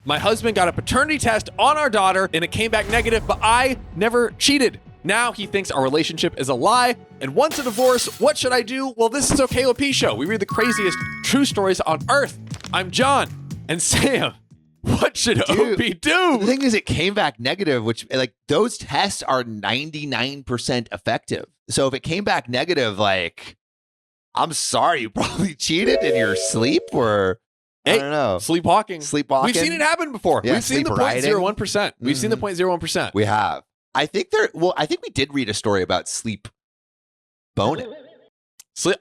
My husband got a paternity test on our daughter and it came back negative, but I never cheated. Now he thinks our relationship is a lie and wants a divorce. What should I do? Well, this is Okay OP Show. We read the craziest true stories on earth. I'm John and Sam. What should OP do? The thing is, it came back negative, which like those tests are 99% effective. So if it came back negative, like, I'm sorry, you probably cheated in your sleep or I don't know. Sleepwalking. Sleepwalking. We've seen it happen before. Yeah, We've seen the 0.01%. We've seen the 0.01%. We have. I think we did read a story about sleep boning.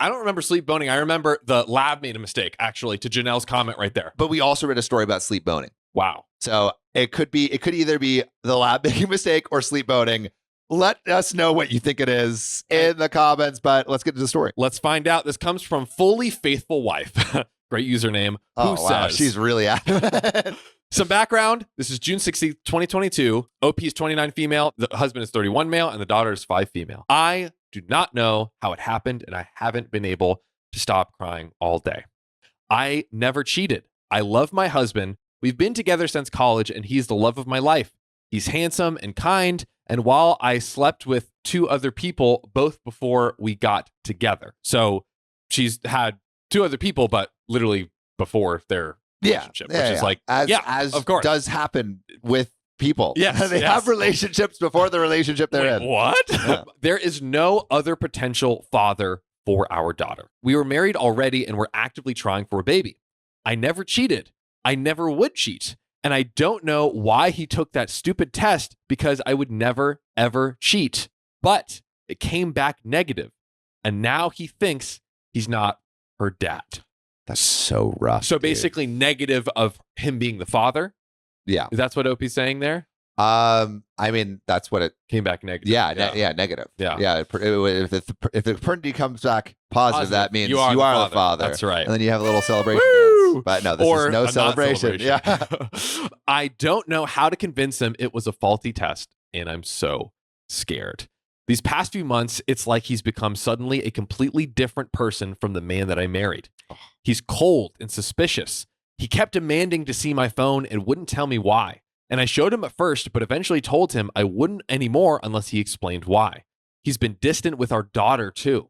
I don't remember sleep boning. I remember the lab made a mistake, actually, to Janelle's comment right there. But we also read a story about sleep boning. Wow. So it could either be the lab making a mistake or sleep boning. Let us know what you think it is in the comments, but let's get to the story. Let's find out. This comes from Fully Faithful Wife. Great username. Who says she's really adamant. Some background. This is June 16th, 2022. OP is 29 female. The husband is 31 male and the daughter is 5 female. I do not know how it happened and I haven't been able to stop crying all day. I never cheated. I love my husband. We've been together since college and he's the love of my life. He's handsome and kind. And while I slept with 2 other people, both before we got together. So she's had 2 other people, but literally before their relationship, which is like, as of course does happen with people. Yes, they have relationships before the relationship they're in. What? Yeah. There is no other potential father for our daughter. We were married already and we're actively trying for a baby. I never cheated. I never would cheat. And I don't know why he took that stupid test because I would never, ever cheat. But it came back negative. And now he thinks he's not her dad. That's so rough. So basically negative of him being the father. Yeah. That's what Opie's saying there? I mean, that's what it came back negative. Yeah, negative. Yeah. If the paternity comes back positive, that means you are the father. That's right. And then you have a little celebration dance. But no, this is no celebration. Yeah. I don't know how to convince him it was a faulty test, and I'm so scared. These past few months, it's like he's become suddenly a completely different person from the man that I married. He's cold and suspicious. He kept demanding to see my phone and wouldn't tell me why. And I showed him at first, but eventually told him I wouldn't anymore unless he explained why. He's been distant with our daughter too.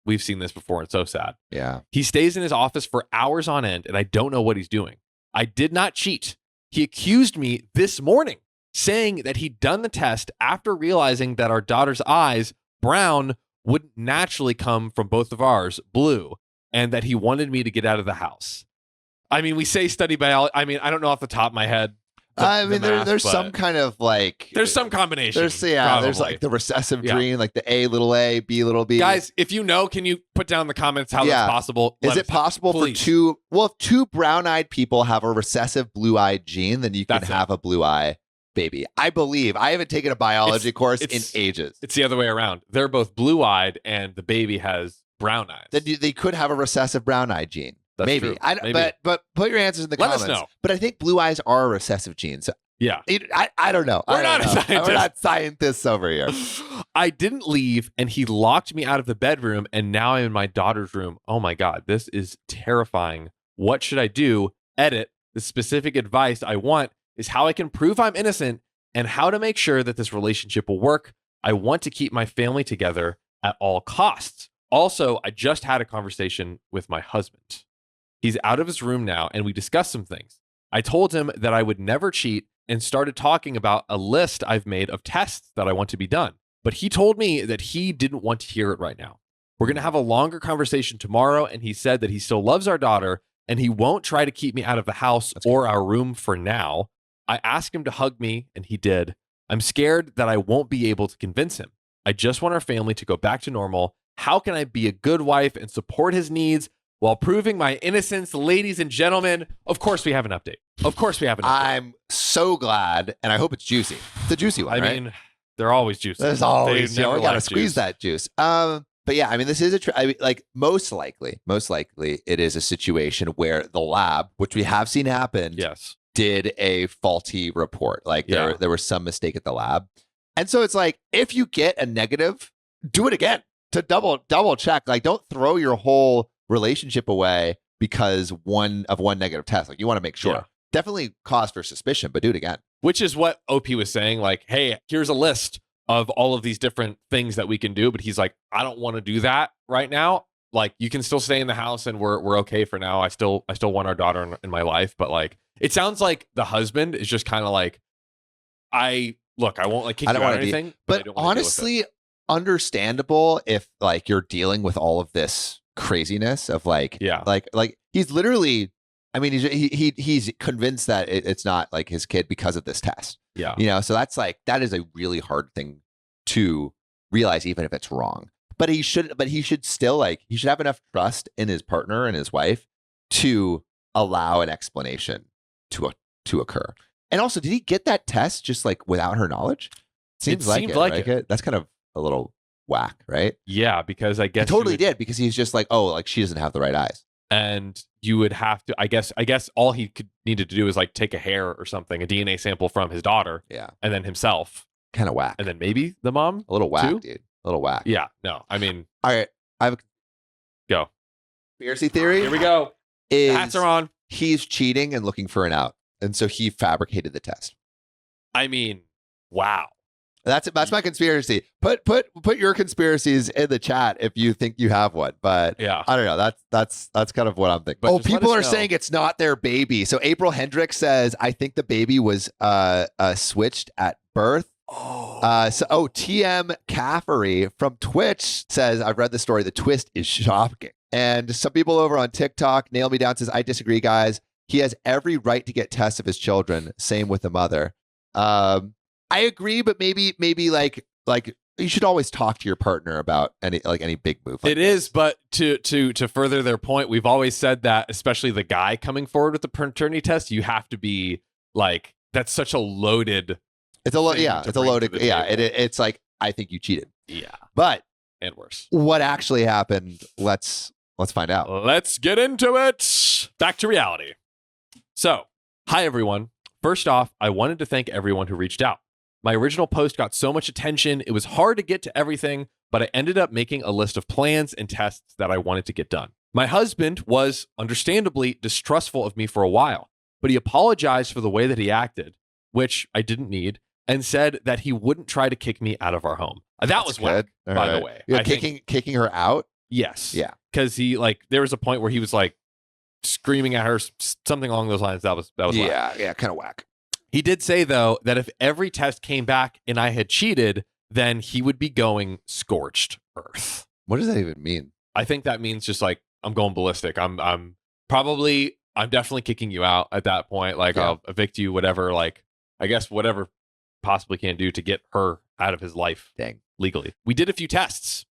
We've seen this before. It's so sad. Yeah. He stays in his office for hours on end, and I don't know what he's doing. I did not cheat. He accused me this morning, saying that he'd done the test after realizing that our daughter's eyes, brown, wouldn't naturally come from both of ours, blue, and that he wanted me to get out of the house. I mean, we say study biology. I mean, I don't know off the top of my head. There's some kind of like... There's some combination. There's like the recessive gene, like the A, B, B. Guys, if you know, can you put down in the comments how that's possible? Is it possible for two... Well, if 2 brown-eyed people have a recessive blue-eyed gene, then you can have a blue-eye baby. I believe. I haven't taken a biology course in ages. It's the other way around. They're both blue-eyed and the baby has brown eyes. Then they could have a recessive brown-eyed gene. That's maybe. True. But put your answers in the comments. Let us know. But I think blue eyes are a recessive gene. So yeah. I don't know. We're not scientists over here. I didn't leave and he locked me out of the bedroom and now I'm in my daughter's room. Oh my God, this is terrifying. What should I do? Edit. The specific advice I want is how I can prove I'm innocent and how to make sure that this relationship will work. I want to keep my family together at all costs. Also, I just had a conversation with my husband. He's out of his room now, and we discussed some things. I told him that I would never cheat and started talking about a list I've made of tests that I want to be done. But he told me that he didn't want to hear it right now. We're going to have a longer conversation tomorrow, and he said that he still loves our daughter, and he won't try to keep me out of the house or our room for now. I asked him to hug me, and he did. I'm scared that I won't be able to convince him. I just want our family to go back to normal. How can I be a good wife and support his needs while proving my innocence, ladies and gentlemen? Of course we have an update. I'm so glad, and I hope it's juicy. It's a juicy one, I mean, they're always juicy. There's always, we got to squeeze that juice. But yeah, I mean, this is most likely it is a situation where the lab, which we have seen happen, did a faulty report. Like there was some mistake at the lab. And so it's like, if you get a negative, do it again to double check. Like, don't throw your whole relationship away because one negative test. Like, you want to make sure. definitely cause for suspicion, but do it again. Which is what OP was saying. Like, hey, here's a list of all of these different things that we can do. But he's like, I don't want to do that right now. Like, you can still stay in the house and we're okay for now. I still want our daughter in my life. But like, it sounds like the husband is just kind of like, I won't like kick you out or anything. But honestly, understandable if like you're dealing with all of this craziness of like, like he's literally, I mean, he's convinced that it's not like his kid because of this test. Yeah. You know, so that's like, that is a really hard thing to realize, even if it's wrong. But he should still like, he should have enough trust in his partner and his wife to allow an explanation to occur. And also, did he get that test just like without her knowledge? Seemed like it. That's kind of a little whack, right? Yeah, because I guess he totally did, because he's just like, oh, like she doesn't have the right eyes. And you would have to, I guess all he needed to do is like take a hair or something, a DNA sample from his daughter. Yeah. And then himself. Kind of whack. And then maybe the mom. A little whack, too? dude. A little whack. Yeah. No, I mean. All right. I have a conspiracy theory. Here we go. The hats are on. He's cheating and looking for an out. And so he fabricated the test. I mean, wow. That's my conspiracy. Put your conspiracies in the chat if you think you have one. But yeah, I don't know. That's kind of what I'm thinking. But people are saying it's not their baby. So April Hendricks says, I think the baby was switched at birth. TM Caffery from Twitch says, I've read the story. The twist is shocking. And some people over on TikTok, Nail Me Down, says, I disagree, guys. He has every right to get tests of his children. Same with the mother. I agree, but maybe like you should always talk to your partner about any big move. Like this. But to further their point, we've always said that, especially the guy coming forward with the paternity test, you have to be like, that's such a loaded. It's a loaded. Yeah, it's like, I think you cheated. Yeah, but and worse. What actually happened? Let's find out. Let's get into it. Back to reality. So, hi everyone. First off, I wanted to thank everyone who reached out. My original post got so much attention, it was hard to get to everything, but I ended up making a list of plans and tests that I wanted to get done. My husband was understandably distrustful of me for a while, but he apologized for the way that he acted, which I didn't need, and said that he wouldn't try to kick me out of our home. That was whack, by the way. You're kicking her out? Yes. Yeah. Because there was a point where he was like screaming at her, something along those lines. That was whack. Yeah, kind of whack. He did say, though, that if every test came back and I had cheated, then he would be going scorched earth. What does that even mean? I think that means just like, I'm going ballistic. I'm definitely kicking you out at that point. Like, yeah. I'll evict you, whatever. Like, I guess whatever possibly can do to get her out of his life. Dang. Legally. We did a few tests.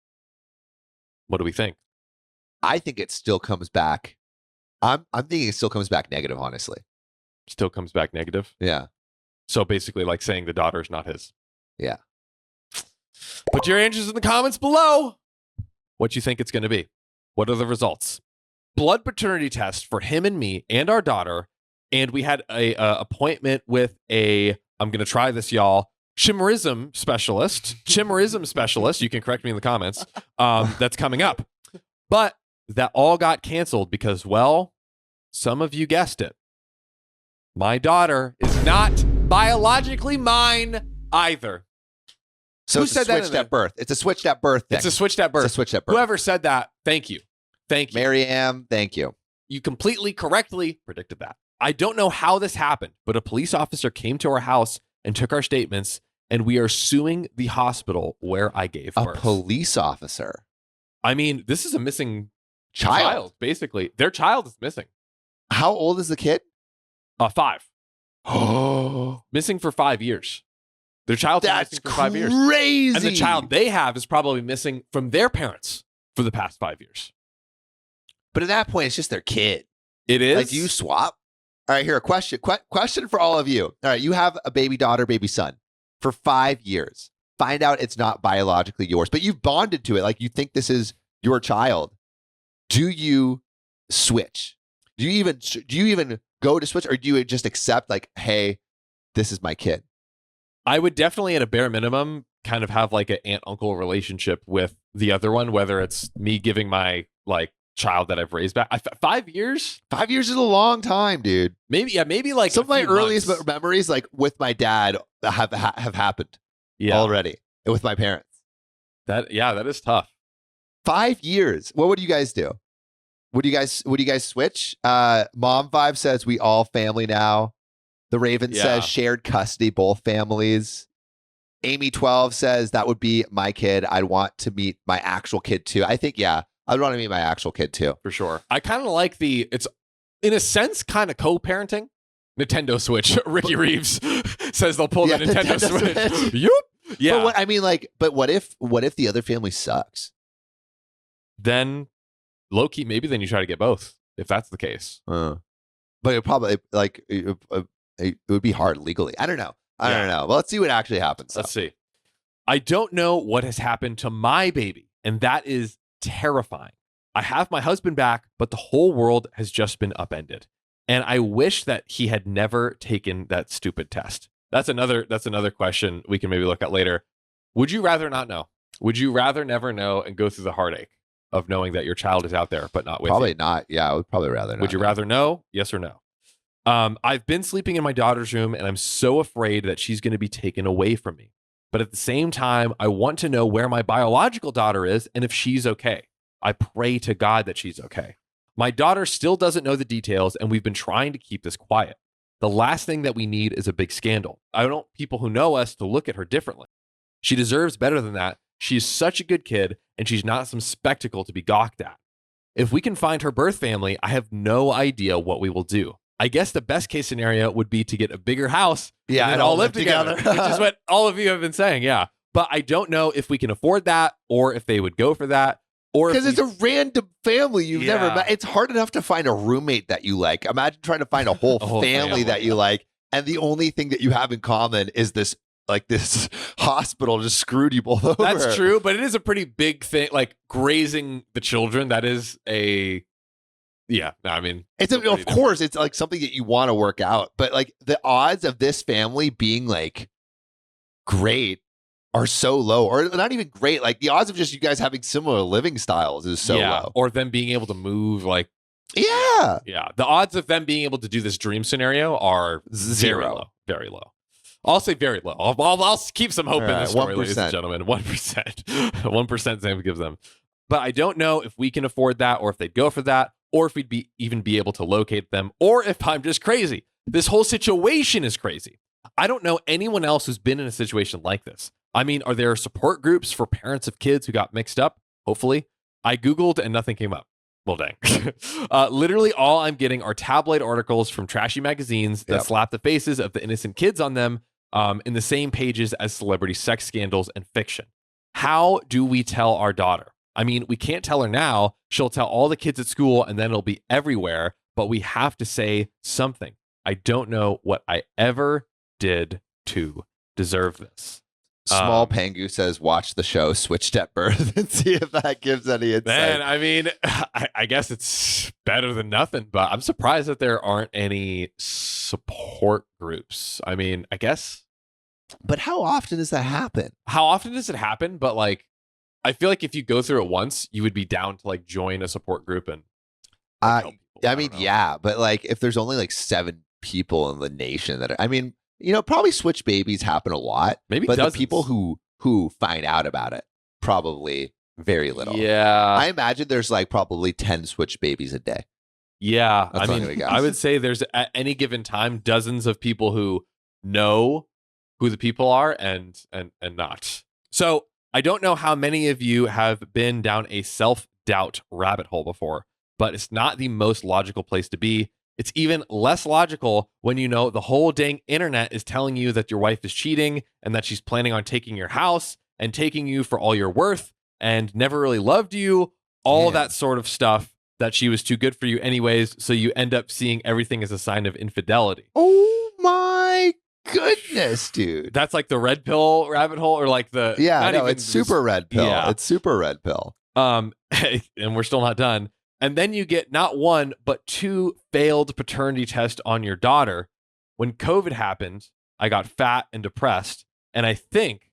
What do we think? I think it still comes back. I'm thinking it still comes back negative, honestly. Still comes back negative? Yeah. So basically like saying the daughter's not his. Yeah. Put your answers in the comments below. What you think it's going to be. What are the results? Blood paternity test for him and me and our daughter. And we had a appointment with I'm going to try this, y'all. Chimerism specialist. You can correct me in the comments. That's coming up. But that all got canceled because, well, some of you guessed it. My daughter is not biologically mine either. So who said that at birth? It's a switched at birth thing. It's a switched at birth. It's a switched at birth. Whoever said that, thank you. Thank you. Maryam, thank you. You completely correctly predicted that. I don't know how this happened, but a police officer came to our house and took our statements, and we are suing the hospital where I gave birth. A police officer? I mean, this is a missing child, basically. Their child is missing. How old is the kid? 5. Oh, missing for 5 years. Their child's missing for 5 years. Crazy. And the child they have is probably missing from their parents for the past 5 years. But at that point, it's just their kid. It is. Like, do you swap? All right, here, a question. Question for all of you. All right, you have a baby daughter, baby son for 5 years. Find out it's not biologically yours, but you've bonded to it. Like, you think this is your child. Do you switch? Do you even go to switch, or do you just accept like, hey, this is my kid? I would definitely, at a bare minimum, kind of have like an aunt-uncle relationship with the other one, whether it's me giving my like child that I've raised back. 5 years? 5 years is a long time, dude. Maybe like some of my earliest memories, like with my dad, have happened already with my parents. That is tough. 5 years. What would you guys do? Would you guys switch? Mom 5 says we all family now. The Raven says shared custody, both families. Amy 12 says that would be my kid. I'd want to meet my actual kid too. I think, I'd want to meet my actual kid too. For sure. I kind of like it's in a sense kind of co-parenting. Nintendo Switch. Ricky Reeves says they'll pull the Nintendo Switch. Yup. Yeah. But what if the other family sucks? Then low key, maybe then you try to get both if that's the case. But it probably it would be hard legally. I don't know. I don't know. Well, let's see what actually happens. Let's see. I don't know what has happened to my baby, and that is terrifying. I have my husband back, but the whole world has just been upended. And I wish that he had never taken that stupid test. That's another question we can maybe look at later. Would you rather not know? Would you rather never know and go through the heartache of knowing that your child is out there but not with you? Probably not. Yeah, I would probably rather not. Would you rather know? Yes or no? I've been sleeping in my daughter's room, and I'm so afraid that she's going to be taken away from me. But at the same time, I want to know where my biological daughter is and if she's okay. I pray to God that she's okay. My daughter still doesn't know the details, and we've been trying to keep this quiet. The last thing that we need is a big scandal. I don't want people who know us to look at her differently. She deserves better than that. She's such a good kid, and she's not some spectacle to be gawked at. If we can find her birth family, I have no idea what we will do. I guess the best case scenario would be to get a bigger house and all live together. Which is what all of you have been saying. Yeah. But I don't know if we can afford that or if they would go for that. Or because it's a random family you've never met. It's hard enough to find a roommate that you like. Imagine trying to find a whole family that you like. And the only thing that you have in common is this hospital just screwed you both over. That's true. But it is a pretty big thing. Like grazing the children. That is of course, it's like something that you want to work out, but like the odds of this family being like great are so low, or not even great. Like the odds of just you guys having similar living styles is so low, or them being able to move. The odds of them being able to do this dream scenario are very low. I'll say very low. I'll keep some hope in this story, 1%. Ladies and gentlemen. 1%, 1% Sam gives them, but I don't know if we can afford that, or if they'd go for that. Or if we'd even be able to locate them, or if I'm just crazy. This whole situation is crazy. I don't know anyone else who's been in a situation like this. I mean, are there support groups for parents of kids who got mixed up? Hopefully. I Googled and nothing came up. Well, dang. Literally all I'm getting are tabloid articles from trashy magazines that slap the faces of the innocent kids on them in the same pages as celebrity sex scandals and fiction. How do we tell our daughter? I mean, we can't tell her now. She'll tell all the kids at school and then it'll be everywhere, but we have to say something. I don't know what I ever did to deserve this. Small Pangu says, watch the show Switched at Birth and see if that gives any insight. Man, I mean, I guess it's better than nothing, but I'm surprised that there aren't any support groups. I mean, I guess. But how often does that happen? How often does it happen? But I feel like if you go through it once, you would be down to join a support group and help people. But if there's only 7 people in the nation probably switch babies happen a lot. Maybe but dozens. The people who find out about it, probably very little. Yeah. I imagine there's probably 10 switch babies a day. Yeah. I would say there's at any given time dozens of people who know who the people are and not. So I don't know how many of you have been down a self-doubt rabbit hole before, but it's not the most logical place to be. It's even less logical when you know the whole dang internet is telling you that your wife is cheating and that she's planning on taking your house and taking you for all you're worth and never really loved you, all that sort of stuff, that she was too good for you anyways, so you end up seeing everything as a sign of infidelity. Oh my goodness, dude. That's the red pill rabbit hole, or it's super red pill. Yeah. It's super red pill. And we're still not done. And then you get not one, but 2 failed paternity tests on your daughter. When COVID happened, I got fat and depressed. And I think,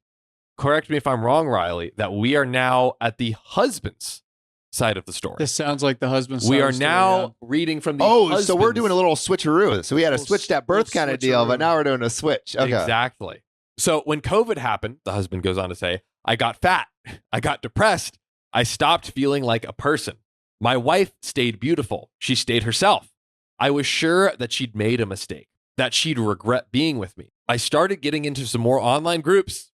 correct me if I'm wrong, Riley, that we are now at the husband's side of the story. This sounds like the husband's We side are of the story, now reading from the so we're doing a little switcheroo. So we had a Little switched at birth kind of deal, but now we're doing a switch. Okay. Exactly. So when COVID happened, the husband goes on to say, I got fat. I got depressed. I stopped feeling like a person. My wife stayed beautiful. She stayed herself. I was sure that she'd made a mistake, that she'd regret being with me. I started getting into some more online groups,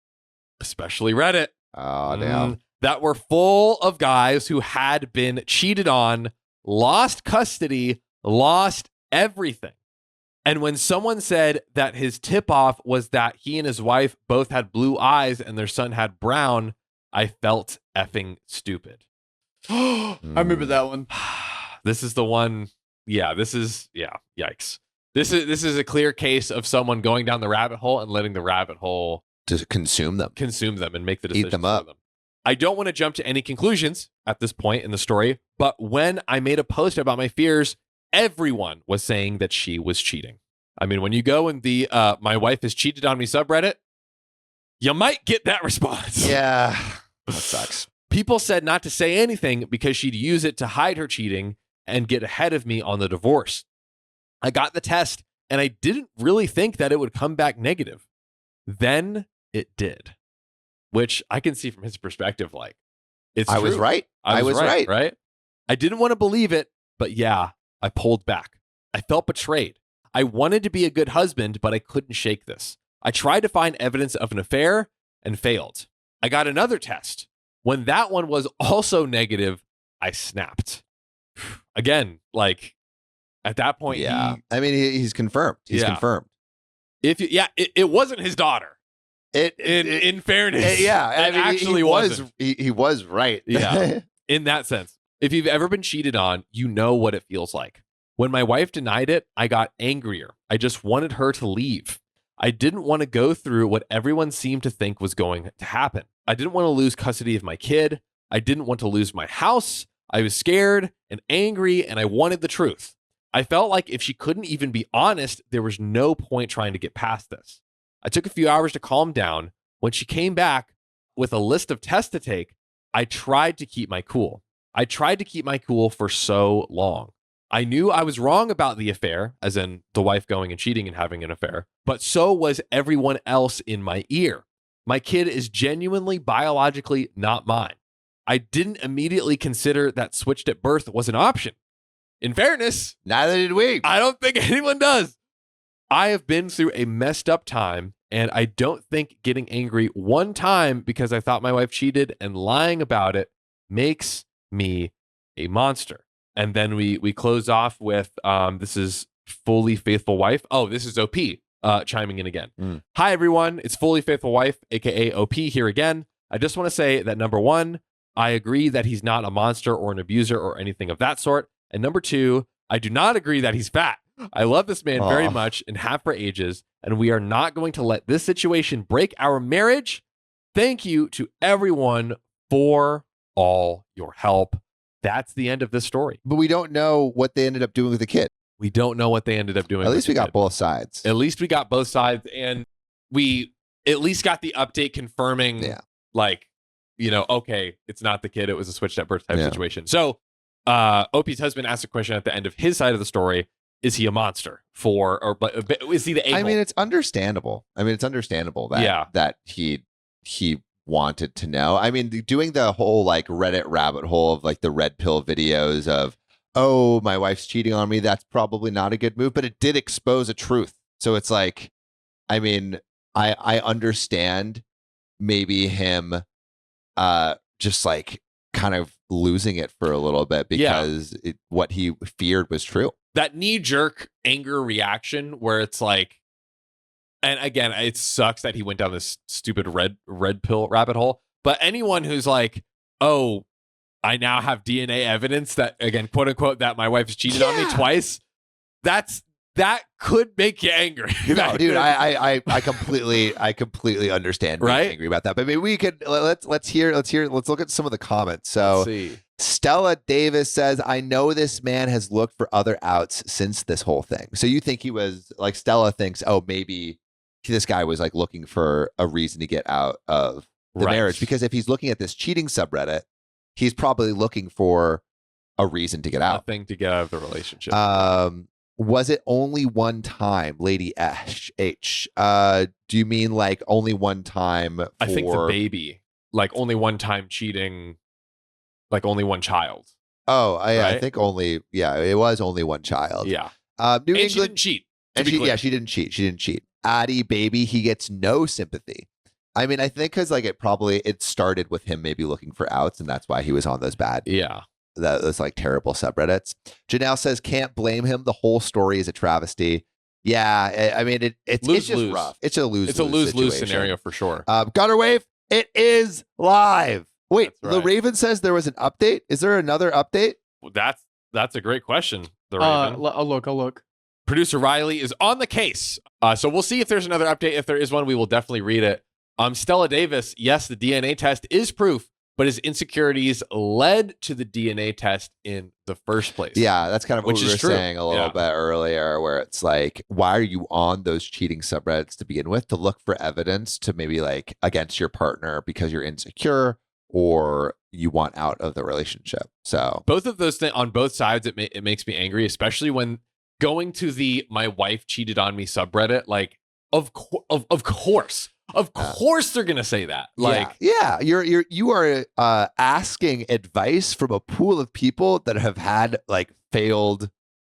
especially Reddit. Oh, damn. That were full of guys who had been cheated on, lost custody, lost everything. And when someone said that his tip-off was that he and his wife both had blue eyes and their son had brown, I felt effing stupid. I remember that one. This is the one. Yeah, yikes. This is a clear case of someone going down the rabbit hole and letting the rabbit hole to consume them and make the decision eat them up. for them. I don't want to jump to any conclusions at this point in the story, but when I made a post about my fears, everyone was saying that she was cheating. I mean, when you go in the my wife has cheated on me subreddit, you might get that response. Yeah, that sucks. People said not to say anything because she'd use it to hide her cheating and get ahead of me on the divorce. I got the test and I didn't really think that it would come back negative. Then it did, which I can see from his perspective. Like, I was right. I was right. Right. I didn't want to believe it, but yeah, I pulled back. I felt betrayed. I wanted to be a good husband, but I couldn't shake this. I tried to find evidence of an affair and failed. I got another test. When that one was also negative, I snapped. Again, like at that point, yeah. I mean, he's confirmed. He's confirmed. It wasn't his daughter. In fairness, yeah, it actually wasn't. He was right. Yeah, in that sense. If you've ever been cheated on, you know what it feels like. When my wife denied it, I got angrier. I just wanted her to leave. I didn't want to go through what everyone seemed to think was going to happen. I didn't want to lose custody of my kid. I didn't want to lose my house. I was scared and angry, and I wanted the truth. I felt like if she couldn't even be honest, there was no point trying to get past this. I took a few hours to calm down. When she came back with a list of tests to take, I tried to keep my cool. I tried to keep my cool for so long. I knew I was wrong about the affair, as in the wife going and cheating and having an affair, but so was everyone else in my ear. My kid is genuinely biologically not mine. I didn't immediately consider that switched at birth was an option. In fairness, neither did we. I don't think anyone does. I have been through a messed up time, and I don't think getting angry one time because I thought my wife cheated and lying about it makes me a monster. And then we close off with, this is Fully Faithful Wife. Oh, this is OP chiming in again. Hi, everyone. It's Fully Faithful Wife, a.k.a. OP here again. I just want to say that number one, I agree that he's not a monster or an abuser or anything of that sort. And number two, I do not agree that he's fat. I love this man very much and have for ages, and we are not going to let this situation break our marriage. Thank you to everyone for all your help. That's the end of this story. But we don't know what they ended up doing with the kid. We don't know what they ended up doing. At least we got both sides. At least we got both sides. And we at least got the update confirming, like, you know, okay, it's not the kid. It was a switched at birth type situation. So OP's husband asked a question at the end of his side of the story. Is he a monster but is he the a-hole? I mean, it's understandable. That, that he wanted to know. I mean, doing the whole like Reddit rabbit hole of like the red pill videos of, oh, my wife's cheating on me. That's probably not a good move, but it did expose a truth. So it's like, I mean, I understand maybe him just like kind of losing it for a little bit because what he feared was true. That knee-jerk anger reaction where it's like, and again, it sucks that he went down this stupid red pill rabbit hole. But anyone who's like, oh, I now have DNA evidence that, again, quote unquote, that my wife's cheated on me twice. That could make you angry. No, dude, I completely understand being angry about that. But maybe we could let's look at some of the comments. So Stella Davis says, I know this man has looked for other outs since this whole thing. So you think he was like, Stella thinks, oh, maybe this guy was like looking for a reason to get out of the marriage, because if he's looking at this cheating subreddit he's probably looking for a reason to get out. A thing to get out of the relationship. Was it only one time, Lady H? Do you mean like only one time? I think the baby, like only one time cheating, like only one child. Oh, I think only. Yeah, it was only one child. Yeah. New England, she didn't cheat. And she didn't cheat. She didn't cheat. Addie, baby, he gets no sympathy. I mean, I think because like it started with him maybe looking for outs, and that's why he was on those bad. Yeah. Those like terrible subreddits. Janelle says, can't blame him. The whole story is a travesty. Yeah, I mean, it's just rough. It's a lose-lose scenario for sure. Gutter Wave, it is live. Wait, right. The Raven says there was an update. Is there another update? Well, that's a great question. The Raven. I'll look. Producer Riley is on the case. So we'll see if there's another update. If there is one, we will definitely read it. Stella Davis, yes, the DNA test is proof, but his insecurities led to the DNA test in the first place. Yeah, that's kind of what we were saying a little bit earlier, where it's like, why are you on those cheating subreddits to begin with? To look for evidence to maybe like against your partner because you're insecure or you want out of the relationship. So both of those things on both sides, it makes me angry, especially when going to the "my wife cheated on me" subreddit. Like, of course they're gonna say that. Like, you are asking advice from a pool of people that have had like failed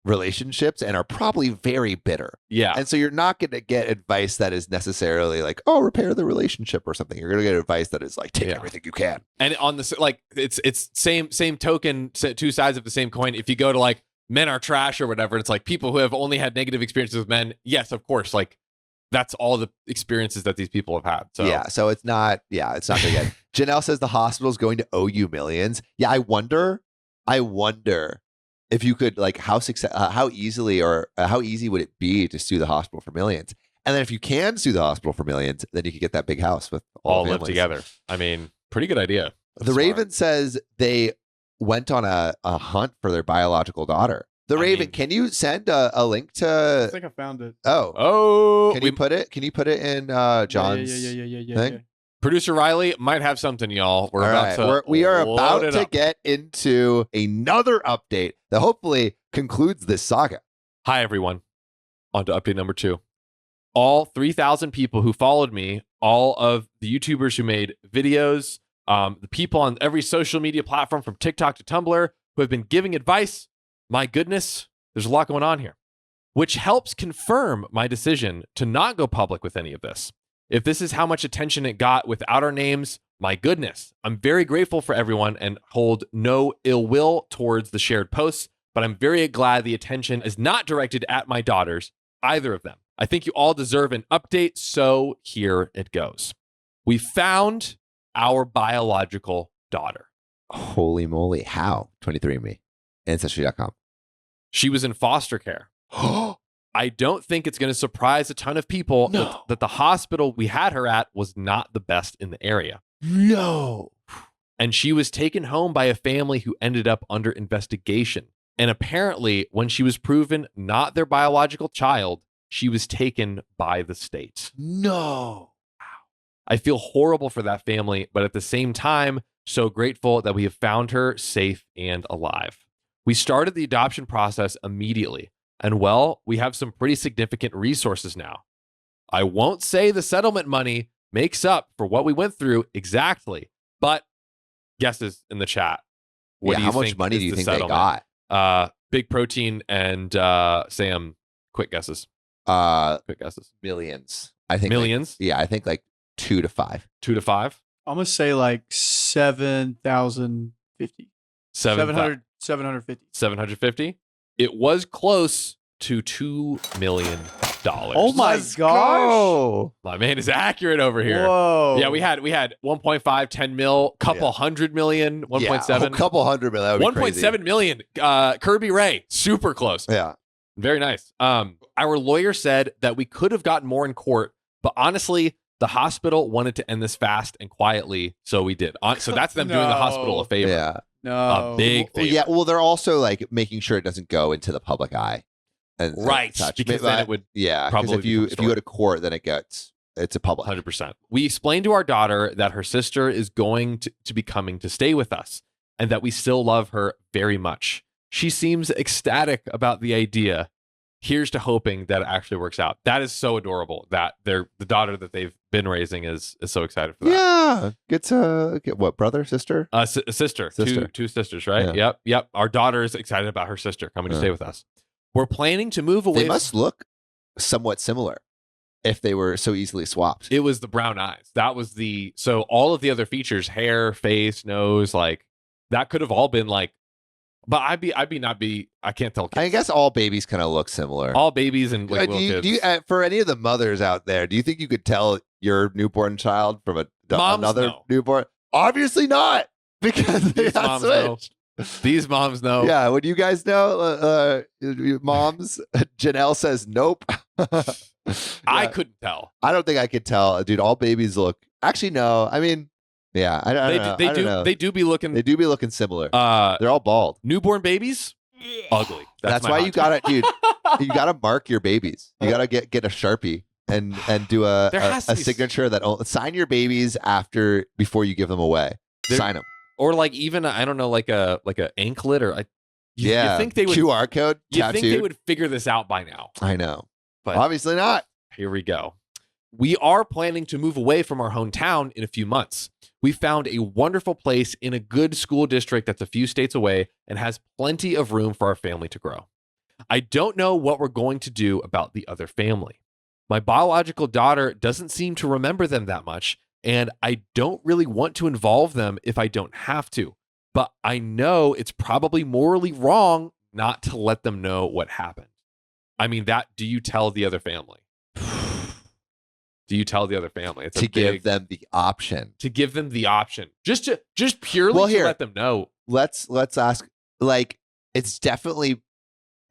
relationships and are probably very bitter. Yeah, and so you're not going to get advice that is necessarily like, oh, repair the relationship or something. You're going to get advice that is like, take everything you can. And on the like, it's same token, two sides of the same coin. If you go to like men are trash or whatever, it's like people who have only had negative experiences with men. Yes, of course, like. That's all the experiences that these people have had. So so it's not very good. Janelle says the hospital is going to owe you millions. Yeah, I wonder if you could like how easy would it be to sue the hospital for millions? And then if you can sue the hospital for millions, then you could get that big house with all live together. I mean, pretty good idea. The Raven says they went on a hunt for their biological daughter. The Raven, can you send a link to? I think I found it. Oh. Can you put it in John's thing? Producer Riley might have something, y'all. We are about to get into another update that hopefully concludes this saga. Hi, everyone. On to update number 2. All 3,000 people who followed me, all of the YouTubers who made videos, the people on every social media platform from TikTok to Tumblr who have been giving advice. My goodness, there's a lot going on here, which helps confirm my decision to not go public with any of this. If this is how much attention it got without our names, my goodness, I'm very grateful for everyone and hold no ill will towards the shared posts, but I'm very glad the attention is not directed at my daughters, either of them. I think you all deserve an update, so here it goes. We found our biological daughter. Holy moly, how? 23andMe, Ancestry.com. She was in foster care. I don't think it's going to surprise a ton of people that the hospital we had her at was not the best in the area. No. And she was taken home by a family who ended up under investigation. And apparently, when she was proven not their biological child, she was taken by the state. No. I feel horrible for that family, but at the same time, so grateful that we have found her safe and alive. We started the adoption process immediately, and well, we have some pretty significant resources now. I won't say the settlement money makes up for what we went through exactly, but guesses in the chat. How much money do you think they got? Big Protein and Sam, quick guesses. Millions. I think millions. I think like 2 to 5. 2 to 5. I'm gonna say like 7,050. 750. 750. It was close to $2 million. Oh my gosh. My man is accurate over here. Whoa. Yeah, we had 1.5, 10 mil, couple hundred million, 1.7. A couple hundred million. 1.7 million. Kirby Ray, super close. Yeah. Very nice. Our lawyer said that we could have gotten more in court, but honestly, the hospital wanted to end this fast and quietly, so we did. So that's them doing the hospital a favor. Yeah. No. A big favor. Yeah, well, they're also like making sure it doesn't go into the public eye. And such. Because then it would probably if you go to court, then it's a public 100%. We explained to our daughter that her sister is going to be coming to stay with us, and that we still love her very much. She seems ecstatic about the idea. Here's to hoping that it actually works out. That is so adorable that the daughter that they've been raising is so excited for that. Yeah. Get what, brother, sister? Sister. Two sisters, right? Yeah. Yep. Our daughter is excited about her sister coming to stay with us. We're planning to move away. They must look somewhat similar if they were so easily swapped. It was the brown eyes. That was so all of the other features, hair, face, nose, like that could have all been like, but I can't tell. Kids. I guess all babies kind of look similar. All babies and like little kids. For any of the mothers out there, do you think you could tell your newborn child from another newborn? Obviously not, because they got switched. These moms know. Yeah, would you guys know? Moms, Janelle says nope. I couldn't tell. I don't think I could tell, dude. All babies look. Actually, no. I mean, yeah, I don't know. I don't know. They do be looking similar. They're all bald. Newborn babies, ugly. That's why you gotta, dude. You gotta mark your babies. You gotta get a Sharpie and do a signature that sign your babies before you give them away. Sign them. Or like even I don't know, like a anklet or you think they would QR code. You think they would figure this out by now? I know, but obviously not. Here we go. We are planning to move away from our hometown in a few months. We found a wonderful place in a good school district that's a few states away and has plenty of room for our family to grow. I don't know what we're going to do about the other family. My biological daughter doesn't seem to remember them that much, and I don't really want to involve them if I don't have to. But I know it's probably morally wrong not to let them know what happened. I mean, do you tell the other family? Do you tell the other family? It's give them the option. To give them the option. Just purely to let them know. Let's ask, like, it's definitely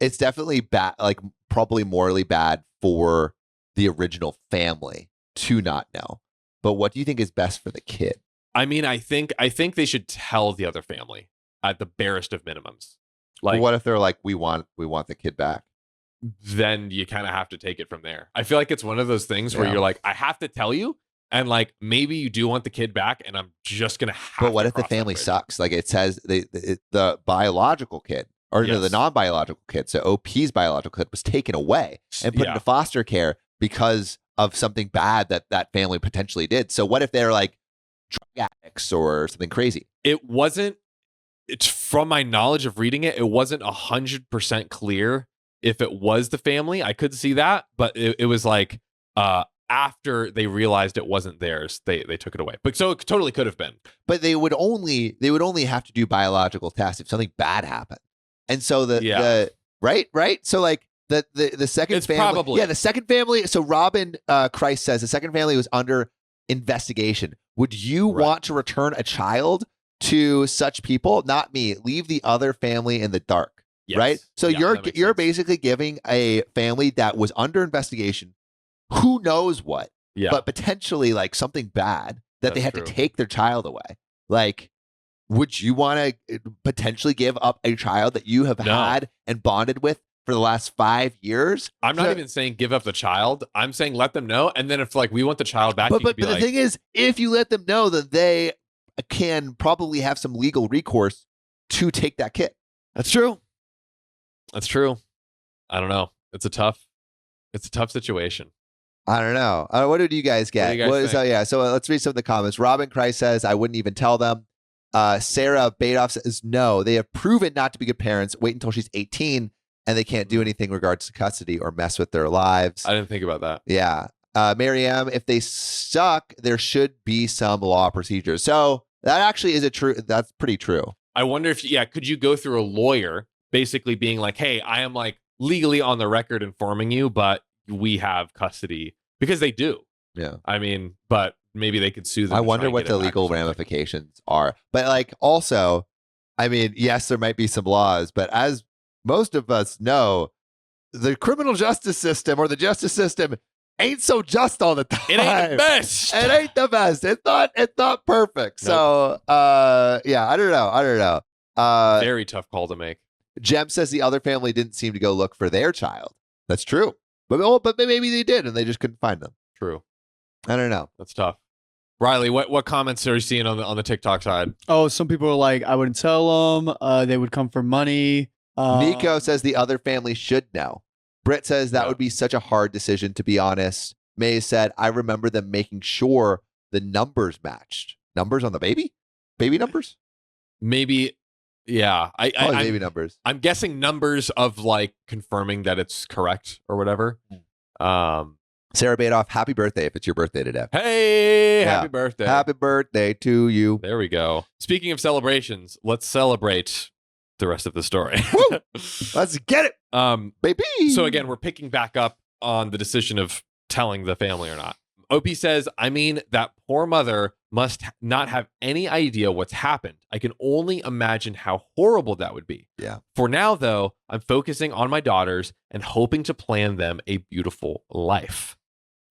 bad, like probably morally bad for the original family to not know. But what do you think is best for the kid? I mean, I think they should tell the other family at the barest of minimums. Like, what if they're like, we want the kid back? Then you kind of have to take it from there. I feel like it's one of those things where you're like, I have to tell you, and like maybe you do want the kid back, and I'm just gonna have. But what if the family sucks? Like it says the biological kid or the non-biological kid, so OP's biological kid was taken away and put into foster care because of something bad that family potentially did. So what if they're like drug addicts or something crazy? It's from my knowledge of reading it, it wasn't 100% clear if it was the family. I could see that, but it was like after they realized it wasn't theirs, they took it away. But so it totally could have been. But they would only have to do biological tests if something bad happened. And so the right? So like the second family, the second family. So Robin Christ says the second family was under investigation. Would you want to return a child to such people? Not me. Leave the other family in the dark. Yes. Right. So you're basically giving a family that was under investigation, who knows what, but potentially like something bad that they had to take their child away. Like, would you want to potentially give up a child that you have had and bonded with for the last 5 years? I'm not even saying give up the child. I'm saying let them know. And then if like we want the child back, but the thing is, if you let them know, that they can probably have some legal recourse to take that kid. That's true. That's true. I don't know. It's a tough situation. I don't know. What did you guys get? So let's read some of the comments. Robin Christ says, I wouldn't even tell them. Sarah Badoff says, no, they have proven not to be good parents. Wait until she's 18 and they can't do anything in regards to custody or mess with their lives. I didn't think about that. Yeah. Mary-Am, if they suck, there should be some law procedures. So that actually is that's pretty true. I wonder if, could you go through a lawyer basically being like, hey, I am like legally on the record informing you, but we have custody, because they do. Yeah. I mean, but maybe they could sue them. I wonder what the legal ramifications are. But like also, I mean, yes, there might be some laws, but as most of us know, the criminal justice system or the justice system ain't so just all the time. It ain't the best. It ain't the best. It's not perfect. Nope. So I don't know. Very tough call to make. Jem says the other family didn't seem to go look for their child. That's true. But maybe they did and they just couldn't find them. True. I don't know. That's tough. Riley, what comments are you seeing on the TikTok side? Oh, some people are like, I wouldn't tell them. They would come for money. Nico says the other family should know. Britt says that would be such a hard decision, to be honest. May said, I remember them making sure the numbers matched. Numbers on the baby? Baby numbers? Maybe, yeah. Baby numbers. I'm guessing numbers of like confirming that it's correct or whatever. Sarah Badoff, happy birthday if it's your birthday today. Hey, happy birthday. Happy birthday to you. There we go. Speaking of celebrations, let's celebrate the rest of the story. Woo! Let's get it, baby. So again, we're picking back up on the decision of telling the family or not. OP says, I mean, that poor mother must not have any idea what's happened. I can only imagine how horrible that would be. Yeah. For now, though, I'm focusing on my daughters and hoping to plan them a beautiful life.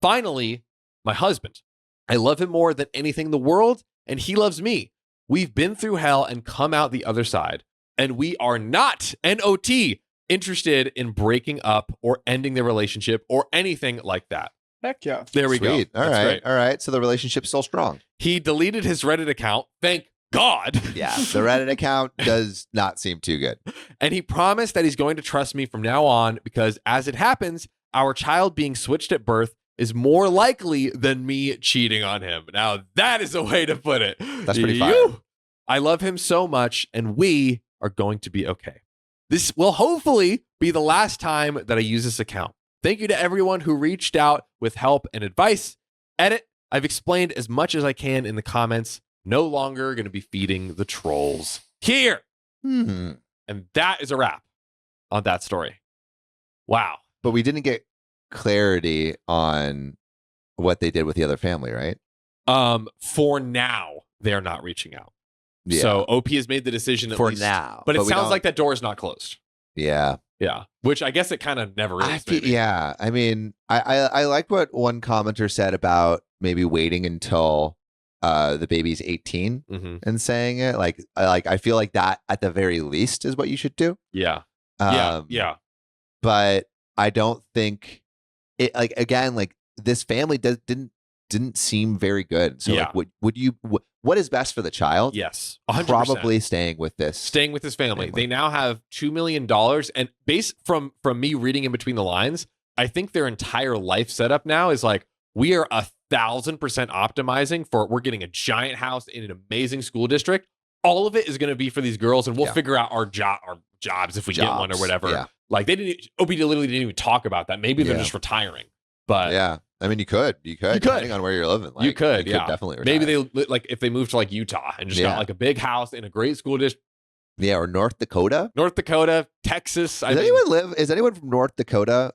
Finally, my husband. I love him more than anything in the world, and he loves me. We've been through hell and come out the other side, and we are not, N-O-T, interested in breaking up or ending the relationship or anything like that. Heck yeah. There we Sweet. go. All That's right. great. All right. So the relationship's still strong. He deleted his Reddit account. Thank God. Yeah. The Reddit account does not seem too good. And he promised that he's going to trust me from now on because as it happens, our child being switched at birth is more likely than me cheating on him. Now, that is a way to put it. That's pretty fire. I love him so much, and we are going to be okay. This will hopefully be the last time that I use this account. Thank you to everyone who reached out with help and advice. Edit, I've explained as much as I can in the comments. No longer going to be feeding the trolls here. And that is a wrap on that story. Wow. But we didn't get clarity on what they did with the other family, right? For now, they're not reaching out. Yeah. So OP has made the decision for now. But it sounds like that door is not closed. Yeah. Yeah. Which I guess it kind of never is. Yeah. I mean, I like what one commenter said about maybe waiting until the baby's 18 and saying it. Like I feel like that at the very least is what you should do. Yeah. Yeah. But I don't think it, like, again, like this family didn't seem very good. So like, what is best for the child? Yes. 100%. Probably staying with this family. They now have $2 million. And based from me reading in between the lines, I think their entire life setup now is like, we are 1,000% optimizing for, we're getting a giant house in an amazing school district. All of it is going to be for these girls, and we'll figure out our jobs if we get one or whatever. Yeah. Like OP literally didn't even talk about that. Maybe they're just retiring. But yeah, I mean, you could depending on where you're living. Like, you could definitely retire. Maybe they like if they moved to like Utah and just got like a big house in a great school district. Yeah, or North Dakota, Texas. Is anyone from North Dakota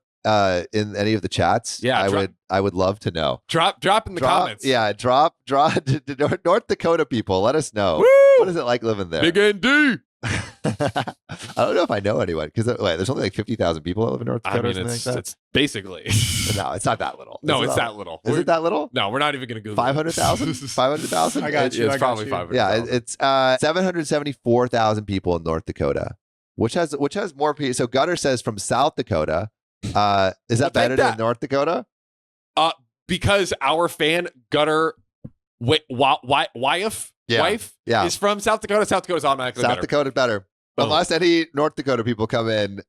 in any of the chats? Yeah, I would love to know. Drop in the comments. Yeah, drop North Dakota people. Let us know. Woo! What is it like living there? Big ND. I don't know if I know anyone because there's only like 50,000 people that live in North Dakota. I mean, it's basically no, it's not that little. No, it's that little. Is it that little? No, we're not even going to Google 500,000. 500,000. I got you. It's probably 500,000. Yeah, it's 774,000 people in North Dakota, which has more people. So Gutter says from South Dakota. Is that better than North Dakota? Because our fan Gutter wife is from South Dakota. South Dakota's automatically better. South Dakota better. Boom. Unless any North Dakota people come in.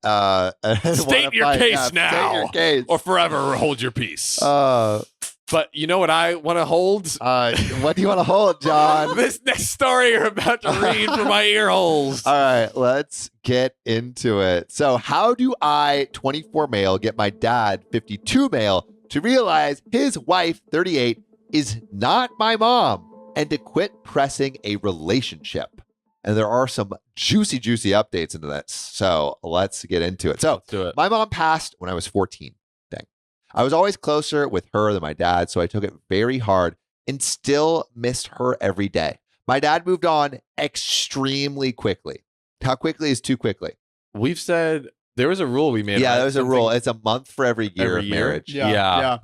State your case now. State your case. Or forever hold your peace. But you know what I want to hold? What do you want to hold, John? This next story you're about to read for my ear holes. All right, let's get into it. So how do I, 24 male, get my dad, 52 male, to realize his wife, 38, is not my mom and to quit pressing a relationship? And there are some juicy updates into this. So let's get into it. So my mom passed when I was 14. Dang. I was always closer with her than my dad, so I took it very hard and still missed her every day. My dad moved on extremely quickly. How quickly is too quickly? We've said there was a rule we made. Yeah, there was a rule. It's a month for every year of marriage. Yeah.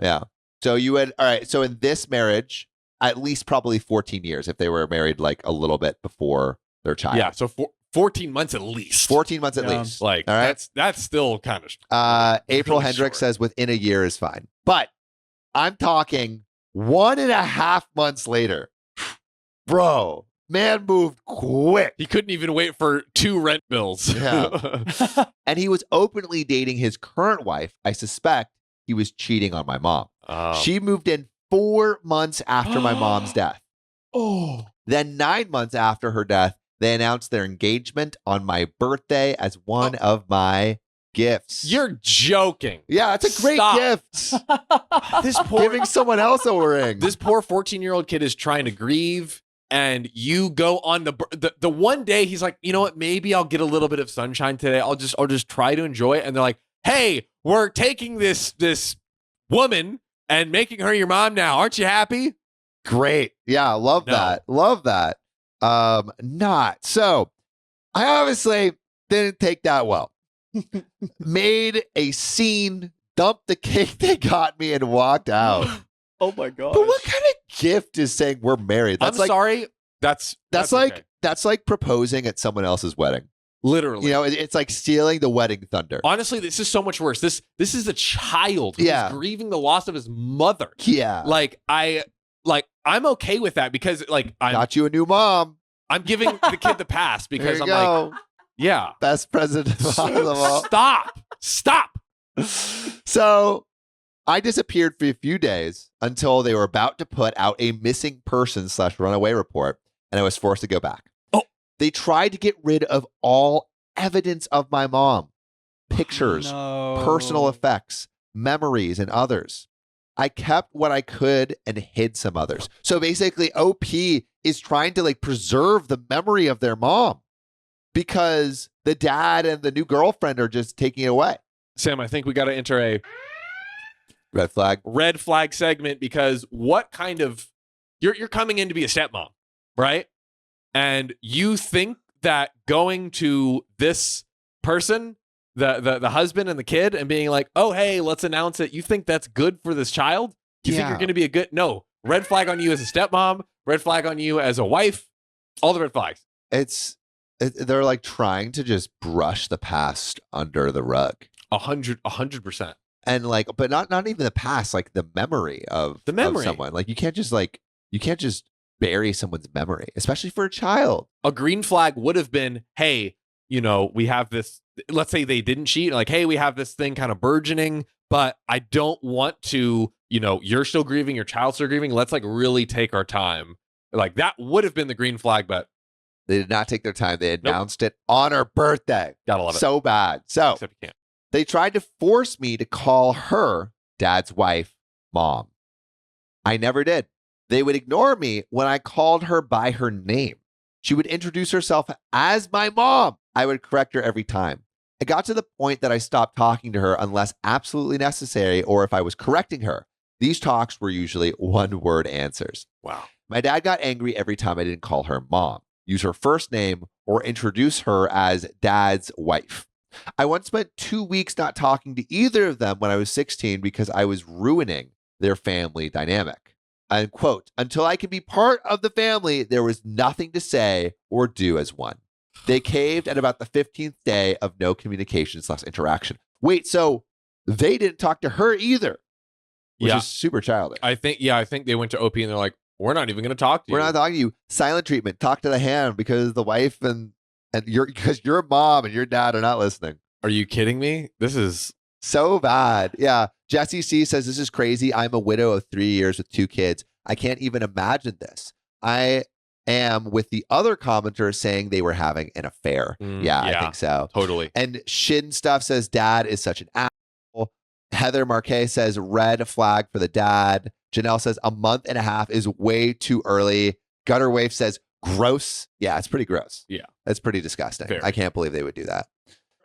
So you would, all right. So in this marriage, at least probably 14 years if they were married like a little bit before their child. Yeah. So 14 months at least. 14 months at least. Like, all right. That's still kind of April really Hendricks short. says within a year is fine. But I'm talking 1.5 months later, bro, man moved quick. He couldn't even wait for 2 rent bills. Yeah. And he was openly dating his current wife. I suspect he was cheating on my mom. Oh. She moved in 4 months after my mom's death. Oh. Then 9 months after her death, they announced their engagement on my birthday as one of my gifts. You're joking. Yeah, it's a great gift. Giving someone else a ring. This poor 14-year-old kid is trying to grieve, and you go on the one day he's like, you know what? Maybe I'll get a little bit of sunshine today. I'll just try to enjoy it. And they're like, hey, we're taking this woman and making her your mom now. Aren't you happy? Great. Yeah, love that. Love that. Not. So I obviously didn't take that well. Made a scene, dumped the cake they got me, and walked out. Oh my god! But what kind of gift is saying we're married? I'm sorry. That's like okay. That's like proposing at someone else's wedding. Literally, you know, it's like stealing the wedding thunder. Honestly, this is so much worse. This is a child who's grieving the loss of his mother. Yeah, I'm okay with that because I'm got you a new mom. I'm giving the kid the pass because I'm like, yeah, best president possible. Stop. So I disappeared for a few days until they were about to put out a missing person / runaway report, and I was forced to go back. Oh, they tried to get rid of all evidence of my mom, pictures, personal effects, memories, and others. I kept what I could and hid some others. So basically, OP is trying to preserve the memory of their mom because the dad and the new girlfriend are just taking it away. Sam, I think we got to enter a red flag segment because what kind of you're coming in to be a stepmom, right? And you think that going to this person, the husband and the kid, and being like, oh, hey, let's announce it. You think that's good for this child? You think you're going to be a good... No. Red flag on you as a stepmom. Red flag on you as a wife. All the red flags. They're trying to just brush the past under the rug. 100%. And but not even the past, the memory of someone. You can't just bury someone's memory, especially for a child. A green flag would have been, hey, we have this, let's say they didn't cheat. Hey, we have this thing kind of burgeoning, but I don't want to, you're still grieving, your child's still grieving. Let's really take our time. That would have been the green flag, but they did not take their time. They announced it on her birthday. Gotta love it. So bad. So except you can't. They tried to force me to call her, dad's wife, mom. I never did. They would ignore me when I called her by her name. She would introduce herself as my mom. I would correct her every time. It got to the point that I stopped talking to her unless absolutely necessary or if I was correcting her. These talks were usually one-word answers. Wow. My dad got angry every time I didn't call her mom, use her first name, or introduce her as dad's wife. I once spent 2 weeks not talking to either of them when I was 16 because I was ruining their family dynamic. And quote, until I could be part of the family, there was nothing to say or do as one. They caved at about the 15th day of no communication / interaction. Wait, so they didn't talk to her either, which is super childish. I think they went to OP and they're like, we're not even going to talk to you. We're not talking to you. Silent treatment. Talk to the hand because the wife and your mom and your dad are not listening. Are you kidding me? This is so bad. Yeah. Jesse C says, this is crazy. I'm a widow of 3 years with 2 kids. I can't even imagine this. I am with the other commenters saying they were having an affair. Yeah, I think so. Totally. And Shin Stuff says, dad is such an asshole. Heather Marquet says, red flag for the dad. Janelle says, a month and a half is way too early. Gutter Wave says, gross. Yeah, it's pretty gross. Yeah. That's pretty disgusting. Fair. I can't believe they would do that.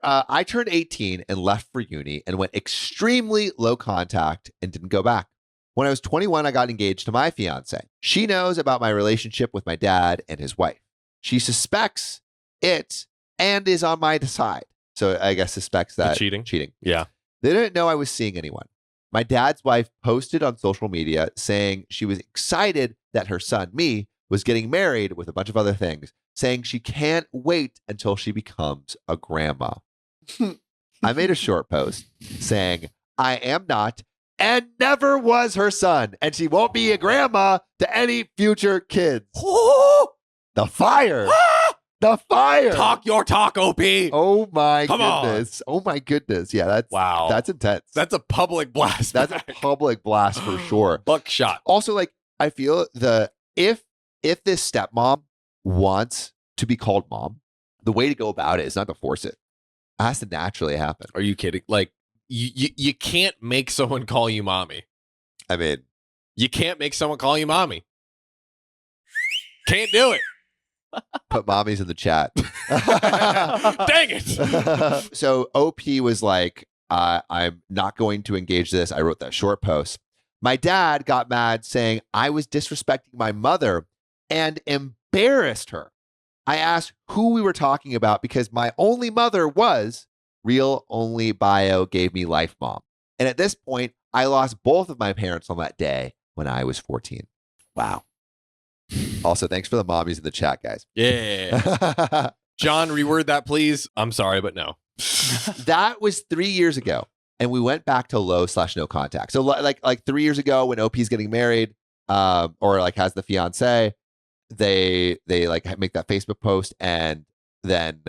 I turned 18 and left for uni and went extremely low contact and didn't go back. When I was 21, I got engaged to my fiance. She knows about my relationship with my dad and his wife. She suspects it and is on my side. So I guess suspects that cheating. Yeah. They didn't know I was seeing anyone. My dad's wife posted on social media saying she was excited that her son, me, was getting married with a bunch of other things, saying she can't wait until she becomes a grandma. I made a short post saying, I am not and never was her son. And she won't be a grandma to any future kids. The fire. The fire. Talk your talk, OP. Oh my Come goodness. Oh my goodness. Yeah, that's intense. That's a public blast. That's a public blast for sure. Buckshot. Also, like, I feel if this stepmom wants to be called mom, the way to go about it is not to force it. It has to naturally happen. Are you kidding? Like, you can't make someone call you mommy. I mean, you can't make someone call you mommy. Can't do it. Put mommies in the chat. Dang it. So OP was like, I'm not going to engage this. I wrote that short post. My dad got mad saying I was disrespecting my mother and embarrassed her. I asked who we were talking about because my only mother was real only bio gave me life mom. And at this point, I lost both of my parents on that day when I was 14. Wow. Also, thanks for the mommies in the chat, guys. Yeah. John, reword that, please. I'm sorry, but no. That was 3 years ago. And we went back to low/no contact. So like 3 years ago when OP's getting married, or like has the fiance, they like make that Facebook post, and then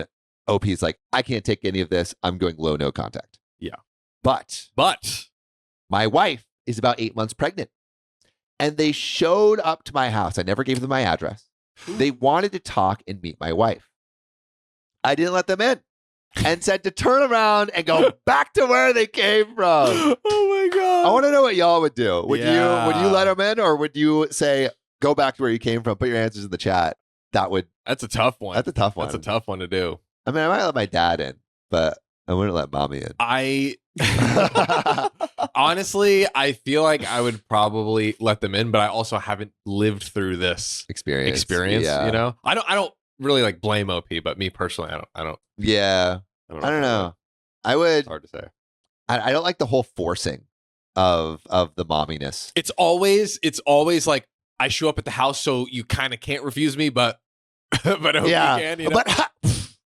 OP's like, I can't take any of this. I'm going no contact. Yeah. But my wife is about 8 months pregnant. And they showed up to my house. I never gave them my address. They wanted to talk and meet my wife. I didn't let them in and said to turn around and go back to where they came from. Oh my God. I want to know what y'all would do. Would you let them in, or would you say, go back to where you came from? Put your answers in the chat. That's a tough one. That's a tough one. That's a tough one to do. I mean, I might let my dad in, but I wouldn't let mommy in. Honestly, I feel like I would probably let them in, but I also haven't lived through this experience. Yeah. You know, I don't really like blame OP, but me personally, I don't. Yeah. I don't know. I would. It's hard to say. I don't like the whole forcing of the momminess. It's always like I show up at the house, so you kind of can't refuse me, but I hope you can. You know?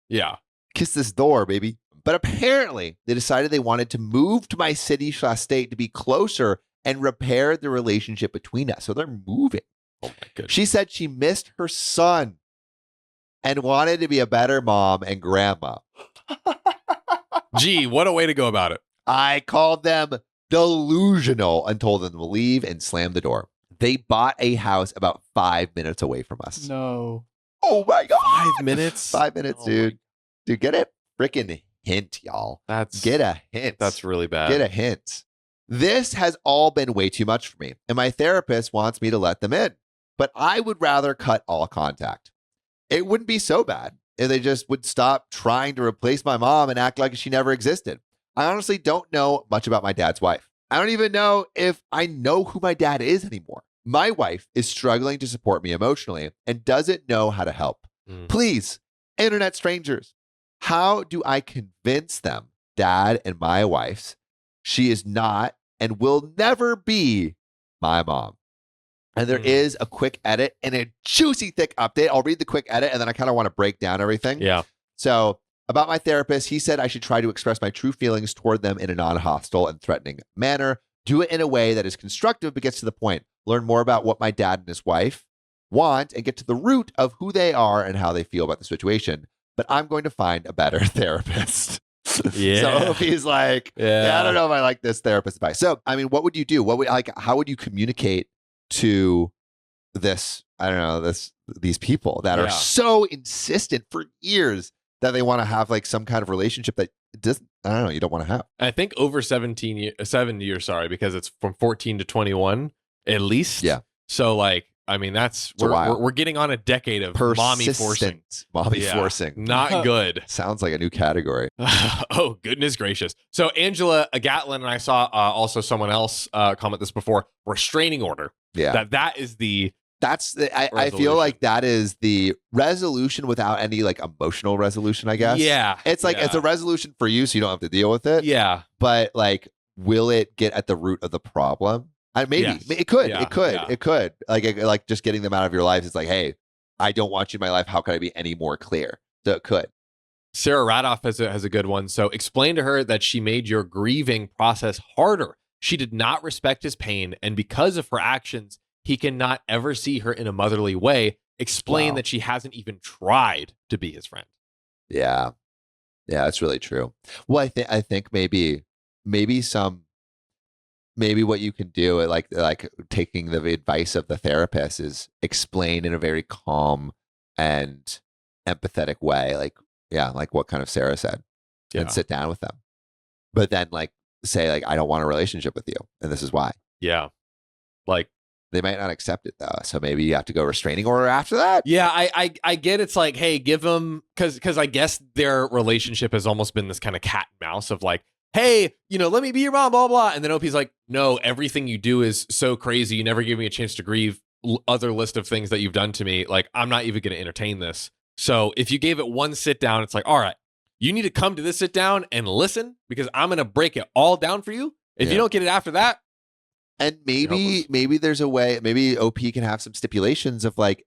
Yeah. Kiss this door, baby. But apparently, they decided they wanted to move to my city/state to be closer and repair the relationship between us. So they're moving. Oh my goodness. She said she missed her son and wanted to be a better mom and grandma. Gee, what a way to go about it. I called them delusional and told them to leave and slam the door. They bought a house about 5 minutes away from us. No. Oh my God. 5 minutes? 5 minutes, dude. Dude, get a freaking hint, y'all. Get a hint. That's really bad. Get a hint. This has all been way too much for me, and my therapist wants me to let them in, but I would rather cut all contact. It wouldn't be so bad if they just would stop trying to replace my mom and act like she never existed. I honestly don't know much about my dad's wife. I don't even know if I know who my dad is anymore. My wife is struggling to support me emotionally and doesn't know how to help. Please, internet strangers, how do I convince them, dad and my wife's, she is not and will never be my mom? And there is a quick edit and a juicy, thick update. I'll read the quick edit and then I kind of want to break down everything. Yeah. So about my therapist, he said I should try to express my true feelings toward them in a non-hostile and threatening manner. Do it in a way that is constructive but gets to the point. Learn more about what my dad and his wife want and get to the root of who they are and how they feel about the situation. But I'm going to find a better therapist. Yeah. So he's like, I don't know if I like this therapist advice. So, I mean, what would you do? How would you communicate to this, I don't know, these people that are so insistent for years that they want to have like some kind of relationship that doesn't, I don't know, you don't want to have. I think over 7 years, because it's from 14 to 21 at least. Yeah. So like, I mean, we're getting on a decade of mommy forcing. Mommy forcing. Not good. Sounds like a new category. Oh, goodness gracious. So Angela Gatlin, and I saw also someone else comment this before, restraining order. Yeah. That is the... I feel like that is the resolution without any like emotional resolution, I guess. Yeah. It's like, it's a resolution for you so you don't have to deal with it. Yeah. But like, will it get at the root of the problem? Maybe. Yes. It could. Yeah. It could. Like just getting them out of your lives. It's like, hey, I don't want you in my life. How could I be any more clear? So it could. Sarah Radoff has a good one. So explain to her that she made your grieving process harder She did not respect his pain, and because of her actions, he cannot ever see her in a motherly way. Explain that she hasn't even tried to be his friend. Yeah. Yeah, that's really true. Well, I think maybe what you can do, like taking the advice of the therapist, is explain in a very calm and empathetic way, like what kind of Sarah said, and sit down with them. But then say I don't want a relationship with you, and this is why. Yeah. Like, they might not accept it though, so maybe you have to go restraining order after that. Yeah, I get it's like, hey, give them, because I guess their relationship has almost been this kind of cat and mouse of like, hey, let me be your mom, blah, blah. And then OP's like, no, everything you do is so crazy. You never give me a chance to grieve other list of things that you've done to me. Like, I'm not even going to entertain this. So if you gave it one sit down, it's like, all right, you need to come to this sit down and listen, because I'm going to break it all down for you. If you don't get it after that. And maybe there's a way, maybe OP can have some stipulations of like,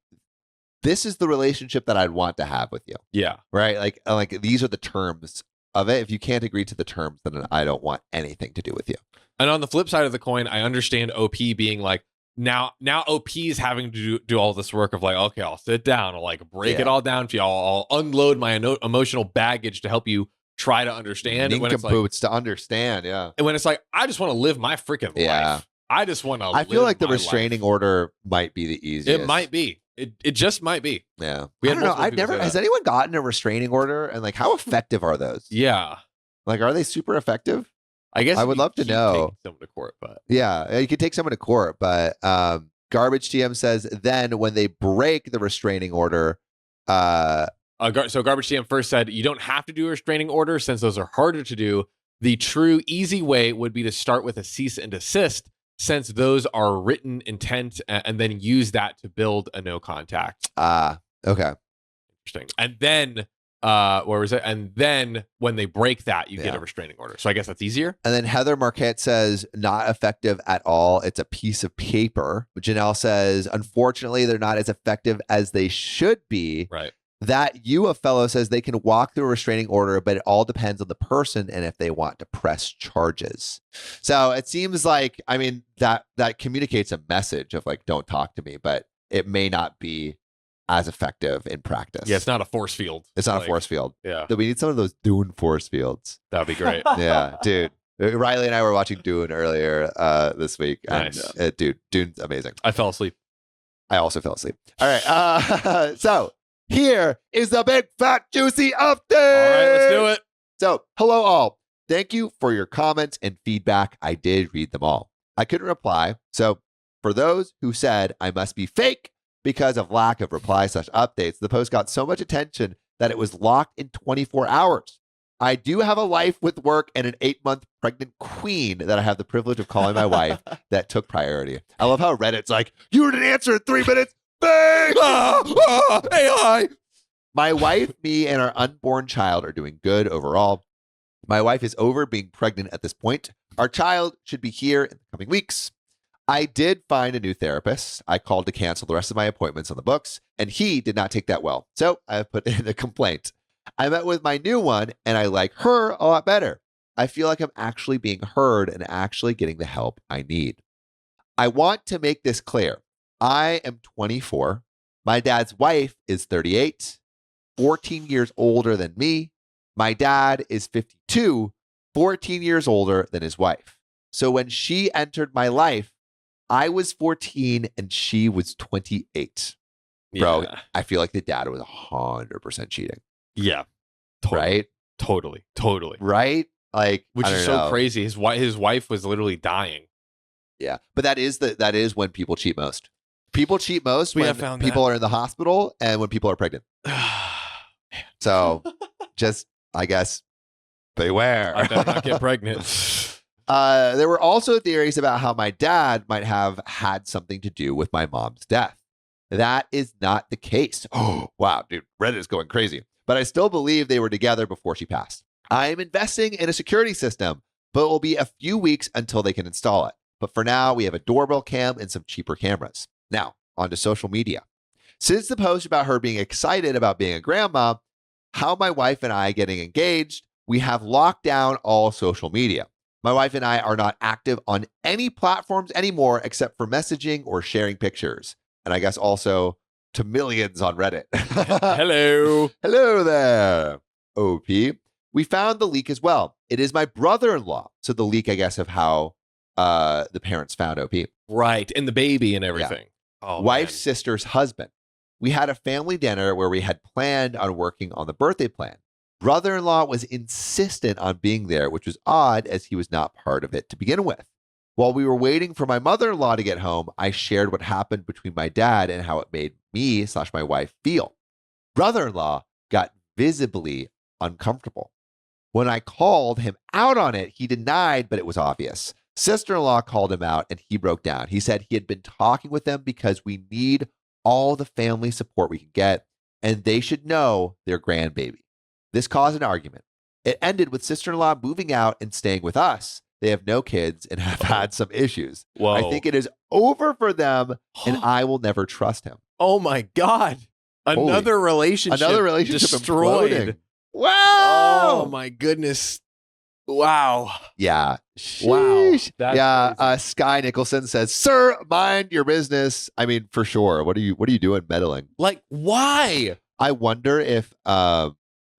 this is the relationship that I'd want to have with you. Yeah. Right? Like these are the terms of it. If you can't agree to the terms, then I don't want anything to do with you. And on the flip side of the coin, I understand OP being like, now OP is having to do all this work of like, okay, I'll sit down, I'll like break it all down for you. I'll unload my emotional baggage to help you try to understand. Boots to understand. Yeah. And when it's like, I just want to live my freaking life. I just want to. I feel like the restraining order might be the easiest. It might be. It just might be. Yeah. I don't know. Has anyone gotten a restraining order? And like, how effective are those? Yeah. Like, are they super effective? I guess I would love to know. Someone to court, but yeah, you could take someone to court. But Garbage TM says then when they break the restraining order, so Garbage TM first said you don't have to do a restraining order since those are harder to do. The true easy way would be to start with a cease and desist, since those are written intent, and then use that to build a no contact. Okay. Interesting. And then, where was it? And then when they break that, you get a restraining order. So I guess that's easier. And then Heather Marquette says, not effective at all. It's a piece of paper. Janelle says, unfortunately, they're not as effective as they should be. Right. That a fellow says they can walk through a restraining order, but it all depends on the person and if they want to press charges. So it seems like, I mean, that communicates a message of like, don't talk to me, but it may not be as effective in practice. Yeah, it's not a force field. It's not a force field. Yeah. So we need some of those Dune force fields. That'd be great. Yeah, dude. Riley and I were watching Dune earlier this week. Nice. And, dude, Dune's amazing. I fell asleep. I also fell asleep. All right. So here is the big fat juicy update. All right, let's do it. So, hello all. Thank you for your comments and feedback. I did read them all. I couldn't reply. So, for those who said I must be fake because of lack of reply/updates, the post got so much attention that it was locked in 24 hours. I do have a life with work and an 8-month pregnant queen that I have the privilege of calling my wife that took priority. I love how Reddit's like, you didn't answer in 3 minutes. AI. My wife, me, and our unborn child are doing good overall. My wife is over being pregnant at this point. Our child should be here in the coming weeks. I did find a new therapist. I called to cancel the rest of my appointments on the books, and he did not take that well. So I have put in a complaint. I met with my new one, and I like her a lot better. I feel like I'm actually being heard and actually getting the help I need. I want to make this clear. I am 24. My dad's wife is 38, 14 years older than me. My dad is 52, 14 years older than his wife. So when she entered my life, I was 14 and she was 28. Bro, I feel like the dad was 100% cheating. Yeah. Totally. Right? Totally. Right? Like, which is so crazy. His wife was literally dying. Yeah. But that is when people cheat most. People cheat most when people are in the hospital and when people are pregnant. So just, I guess, beware. I better not get pregnant. There were also theories about how my dad might have had something to do with my mom's death. That is not the case. Oh, wow, dude. Reddit is going crazy. But I still believe they were together before she passed. I am investing in a security system, but it will be a few weeks until they can install it. But for now, we have a doorbell cam and some cheaper cameras. Now, onto social media. Since the post about her being excited about being a grandma, how my wife and I getting engaged, we have locked down all social media. My wife and I are not active on any platforms anymore except for messaging or sharing pictures. And I guess also to millions on Reddit. Hello. Hello there, OP. We found the leak as well. It is my brother-in-law. So the leak, I guess, of how the parents found OP. Right. And the baby and everything. Yeah. Oh, wife's man. sister's husband. We had a family dinner where we had planned on working on the birthday plan. Brother-in-law was insistent on being there, which was odd as he was not part of it to begin with. While we were waiting for my mother-in-law to get home, I shared what happened between my dad and how it made me/my wife feel. Brother-in-law got visibly uncomfortable. When I called him out on it, he denied, but it was obvious. Sister-in-law called him out and he broke down. He said he had been talking with them because we need all the family support we can get, and they should know their grandbaby. This caused an argument. It ended with sister-in-law moving out and staying with us. They have no kids and have had some issues. Whoa. I think it is over for them, and I will never trust him. Oh my God. Another relationship destroyed. Imploding. Wow. Oh my goodness. Wow. Yeah. Wow. That's Sky Nicholson says, "Sir, mind your business." I mean, for sure. What are you doing meddling? Like, why? I wonder if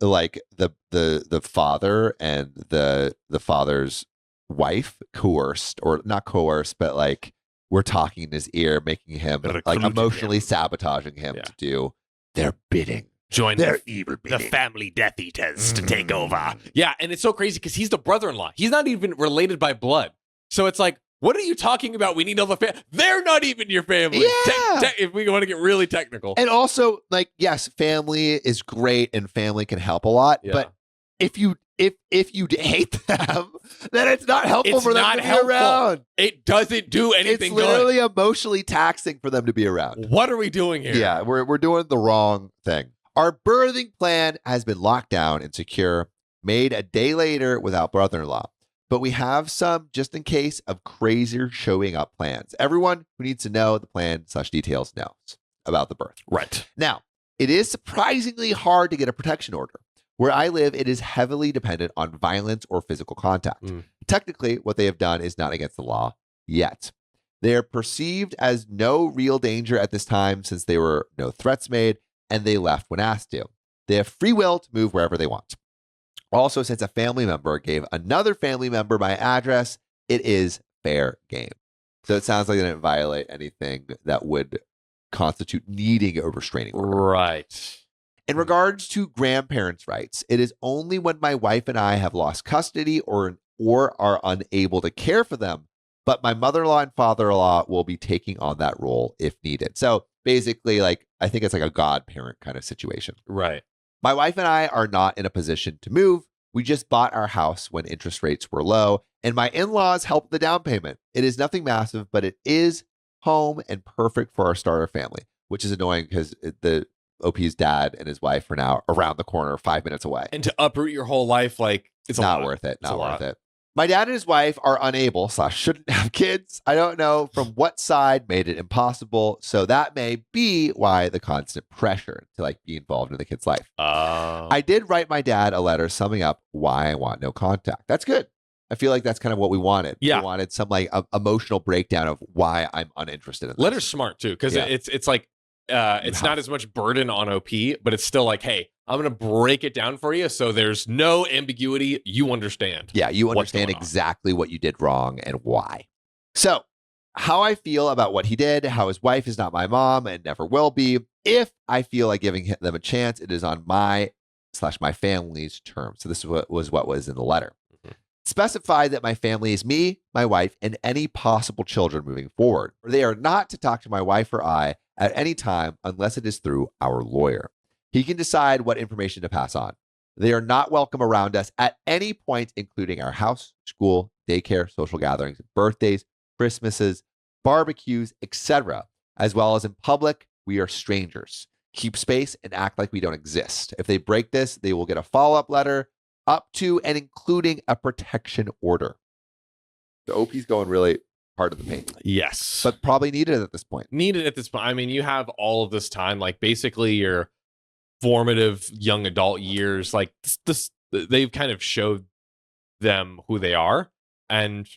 like the father and the father's wife coerced, or not coerced, but like we're talking in his ear, making him like emotionally sabotaging him to do their bidding. Join their evil bidding. The family Death Eaters to take over. Yeah, and it's so crazy because he's the brother-in-law. He's not even related by blood. So it's like, what are you talking about? We need all the family. They're not even your family. Yeah. If we want to get really technical. And also, like, yes, family is great and family can help a lot. Yeah. But if you hate them, then it's not helpful for them to be around. It doesn't do anything good. It's literally emotionally taxing for them to be around. What are we doing here? Yeah, we're doing the wrong thing. Our birthing plan has been locked down and secure, made a day later without brother-in-law. But we have some just in case of crazier showing up plans. Everyone who needs to know the plan/details knows about the birth. Right. Now, it is surprisingly hard to get a protection order. Where I live, it is heavily dependent on violence or physical contact. Technically, what they have done is not against the law yet. They are perceived as no real danger at this time since there were no threats made and they left when asked to. They have free will to move wherever they want. Also, since a family member gave another family member my address, it is fair game. So it sounds like they didn't violate anything that would constitute needing a restraining order. Right. In regards to grandparents' rights, it is only when my wife and I have lost custody or are unable to care for them, but my mother-in-law and father-in-law will be taking on that role if needed. So basically, like, I think it's like a godparent kind of situation. Right. My wife and I are not in a position to move. We just bought our house when interest rates were low, and my in-laws helped the down payment. It is nothing massive, but it is home and perfect for our starter family, which is annoying because the OP's dad and his wife are now around the corner, 5 minutes away. And to uproot your whole life, like, it's not worth it. Not worth it. My dad and his wife are unable / shouldn't have kids. I don't know from what side made it impossible. So that may be why the constant pressure to like be involved in the kid's life. I did write my dad a letter summing up why I want no contact. That's good. I feel like that's kind of what we wanted. Yeah. We wanted some like emotional breakdown of why I'm uninterested in this. Letter's smart too, because it's like it's not as much burden on OP, but it's still like, hey, I'm going to break it down for you so there's no ambiguity. You understand. Yeah, you understand exactly what you did wrong and why. So, how I feel about what he did, how his wife is not my mom and never will be. If I feel like giving them a chance, it is on my / my family's terms. So this is what was in the letter. Specify that my family is me, my wife, and any possible children moving forward. They are not to talk to my wife or I at any time unless it is through our lawyer. He can decide what information to pass on. They are not welcome around us at any point, including our house, school, daycare, social gatherings, birthdays, Christmases, barbecues, etc. As well as in public, we are strangers. Keep space and act like we don't exist. If they break this, they will get a follow-up letter up to and including a protection order. The OP's going really hard to the paint. Yes. But probably needed at this point. I mean, you have all of this time, like basically your formative young adult years, like this they've kind of showed them who they are. And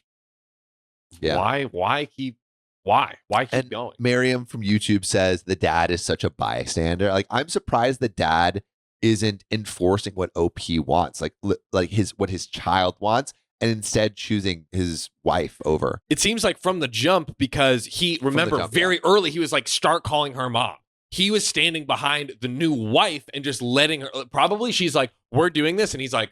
yeah. why keep And going? Miriam from YouTube says the dad is such a bystander. Like, I'm surprised the dad isn't enforcing what OP wants, like what his child wants, and instead choosing his wife over. It seems like from the jump, because very early, he was like, start calling her mom. He was standing behind the new wife and just letting her, probably she's like, we're doing this. And he's like,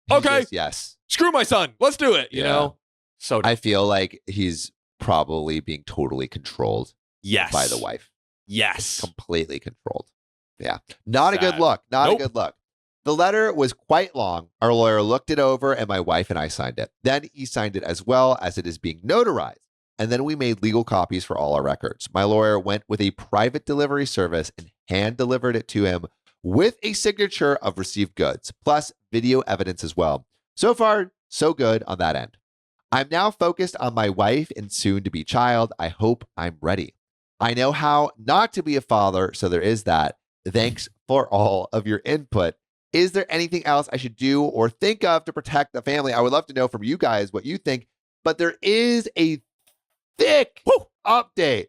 okay, yes, screw my son. Let's do it. You know? So I feel like he's probably being totally controlled by the wife. Yes. Completely controlled. Yeah. Not a good look. Not a good look. The letter was quite long. Our lawyer looked it over and my wife and I signed it. Then he signed it as well as it is being notarized. And then we made legal copies for all our records. My lawyer went with a private delivery service and hand delivered it to him with a signature of received goods, plus video evidence as well. So far, so good on that end. I'm now focused on my wife and soon to be child. I hope I'm ready. I know how not to be a father, so there is that. Thanks for all of your input. Is there anything else I should do or think of to protect the family? I would love to know from you guys what you think, but there is a thick update.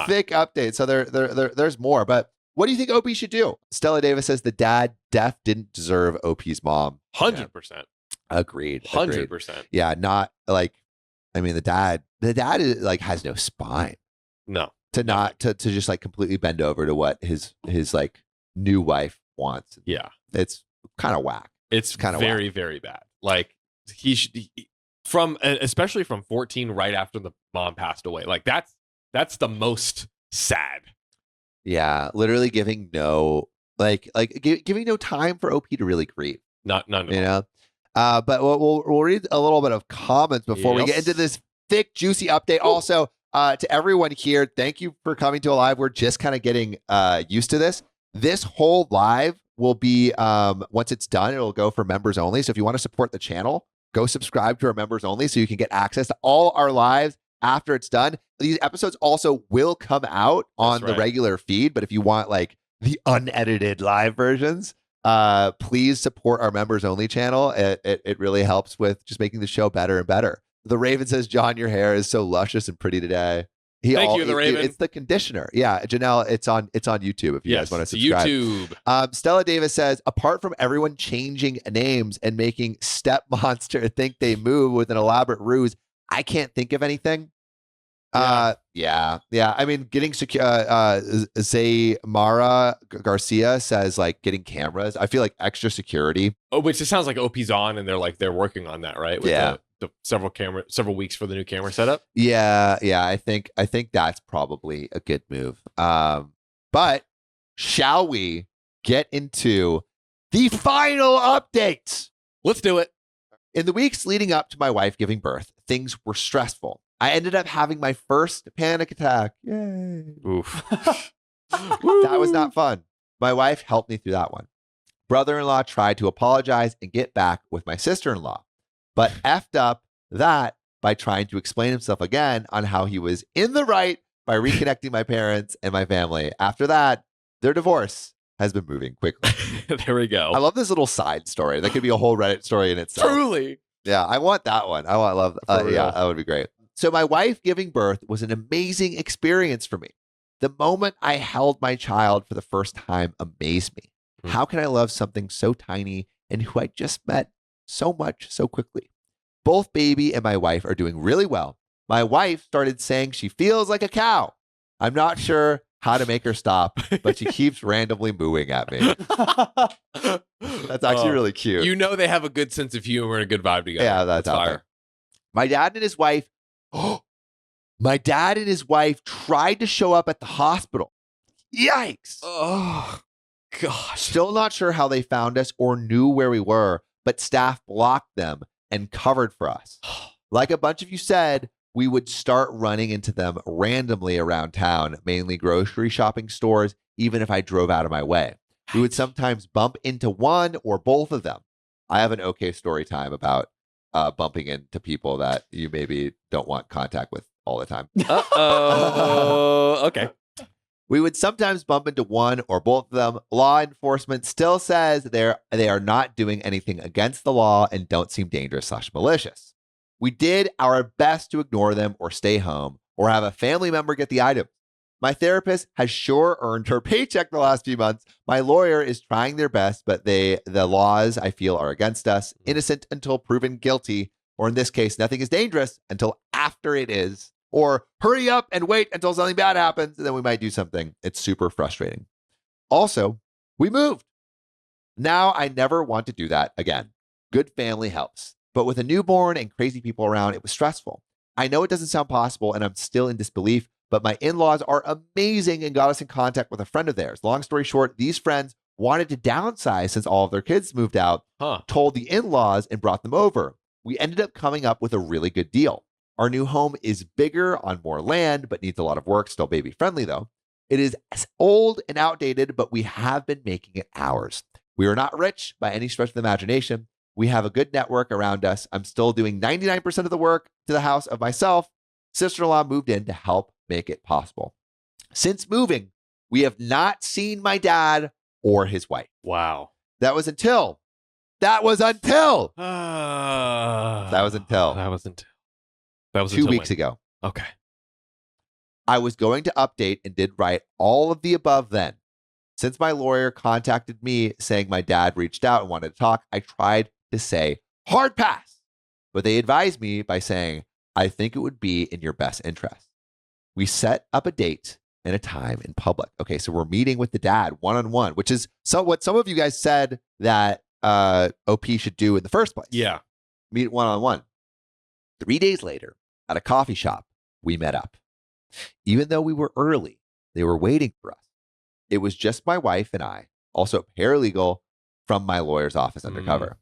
Thick update. So there's more, but what do you think OP should do? Stella Davis says the dad didn't deserve OP's mom. 100%. Agreed. 100%. Yeah, not like, I mean, the dad is like has no spine. No. To just like completely bend over to what his like new wife wants. Yeah. It's kind of whack. It's kind of very, very bad. Like especially from 14 right after the mom passed away. Like that's the most sad. Yeah. Literally giving no time for OP to really grieve. None at all. You know? But we'll read a little bit of comments before we get into this thick, juicy update. Also, to everyone here, thank you for coming to a live. We're just kind of getting used to this. This whole live will be, once it's done, it'll go for members only. So if you want to support the channel, go subscribe to our members only so you can get access to all our lives after it's done. These episodes also will come out on the regular feed. But if you want like the unedited live versions, please support our members only channel. It really helps with just making the show better and better. The Raven says, John, your hair is so luscious and pretty today. Thank you, the Raven. It's the conditioner. Yeah, Janelle, it's on YouTube if you guys want to subscribe. YouTube. Stella Davis says, apart from everyone changing names and making Step Monster think they move with an elaborate ruse, I can't think of anything. Yeah. I mean, getting Zaymara Garcia says like getting cameras. I feel like extra security. Oh, which it sounds like OP's on, and they're working on that, right? With the several weeks for the new camera setup. Yeah. I think that's probably a good move. But shall we get into the final updates? Let's do it. In the weeks leading up to my wife giving birth, things were stressful. I ended up having my first panic attack. Yay. Oof. That was not fun. My wife helped me through that one. Brother-in-law tried to apologize and get back with my sister-in-law, but effed up that by trying to explain himself again on how he was in the right by reconnecting my parents and my family. After that, their divorce has been moving quickly. There we go. I love this little side story. That could be a whole Reddit story in itself. Truly. Yeah, I want that one. Yeah, that would be great. So my wife giving birth was an amazing experience for me. The moment I held my child for the first time amazed me. How can I love something so tiny and who I just met so much so quickly? Both baby and my wife are doing really well. My wife started saying she feels like a cow. I'm not sure how to make her stop, but she keeps randomly mooing at me. That's actually really cute. You know they have a good sense of humor and a good vibe together. Yeah, that's fire. My dad and his wife tried to show up at the hospital. Yikes. Oh, gosh. Still not sure how they found us or knew where we were, but staff blocked them and covered for us. Like a bunch of you said, we would start running into them randomly around town, mainly grocery shopping stores, even if I drove out of my way. We would sometimes bump into one or both of them. I have an okay story time about bumping into people that you maybe don't want contact with all the time. Uh-oh. Okay. We would sometimes bump into one or both of them. Law enforcement still says they are not doing anything against the law and don't seem dangerous/malicious. We did our best to ignore them or stay home or have a family member get the item. My therapist has sure earned her paycheck the last few months. My lawyer is trying their best, but the laws I feel are against us. Innocent until proven guilty, or in this case, nothing is dangerous until after it is. Or hurry up and wait until something bad happens, and then we might do something. It's super frustrating. Also, we moved. Now I never want to do that again. Good family helps. But with a newborn and crazy people around, it was stressful. I know it doesn't sound possible, and I'm still in disbelief, but my in-laws are amazing and got us in contact with a friend of theirs. Long story short, these friends wanted to downsize since all of their kids moved out, told the in-laws and brought them over. We ended up coming up with a really good deal. Our new home is bigger on more land, but needs a lot of work. Still baby-friendly, though. It is old and outdated, but we have been making it ours. We are not rich by any stretch of the imagination. We have a good network around us. I'm still doing 99% of the work to the house of myself. Sister-in-law moved in to help make it possible. Since moving, we have not seen my dad or his wife. Wow. That was until 2 weeks ago. Okay. I was going to update and did write all of the above then. Since my lawyer contacted me saying my dad reached out and wanted to talk, I tried to say hard pass, but they advised me by saying, I think it would be in your best interest. We set up a date and a time in public. Okay, so we're meeting with the dad one-on-one, which is what some of you guys said that OP should do in the first place. Yeah. Meet one-on-one. 3 days later, at a coffee shop, we met up. Even though we were early, they were waiting for us. It was just my wife and I, also a paralegal from my lawyer's office undercover.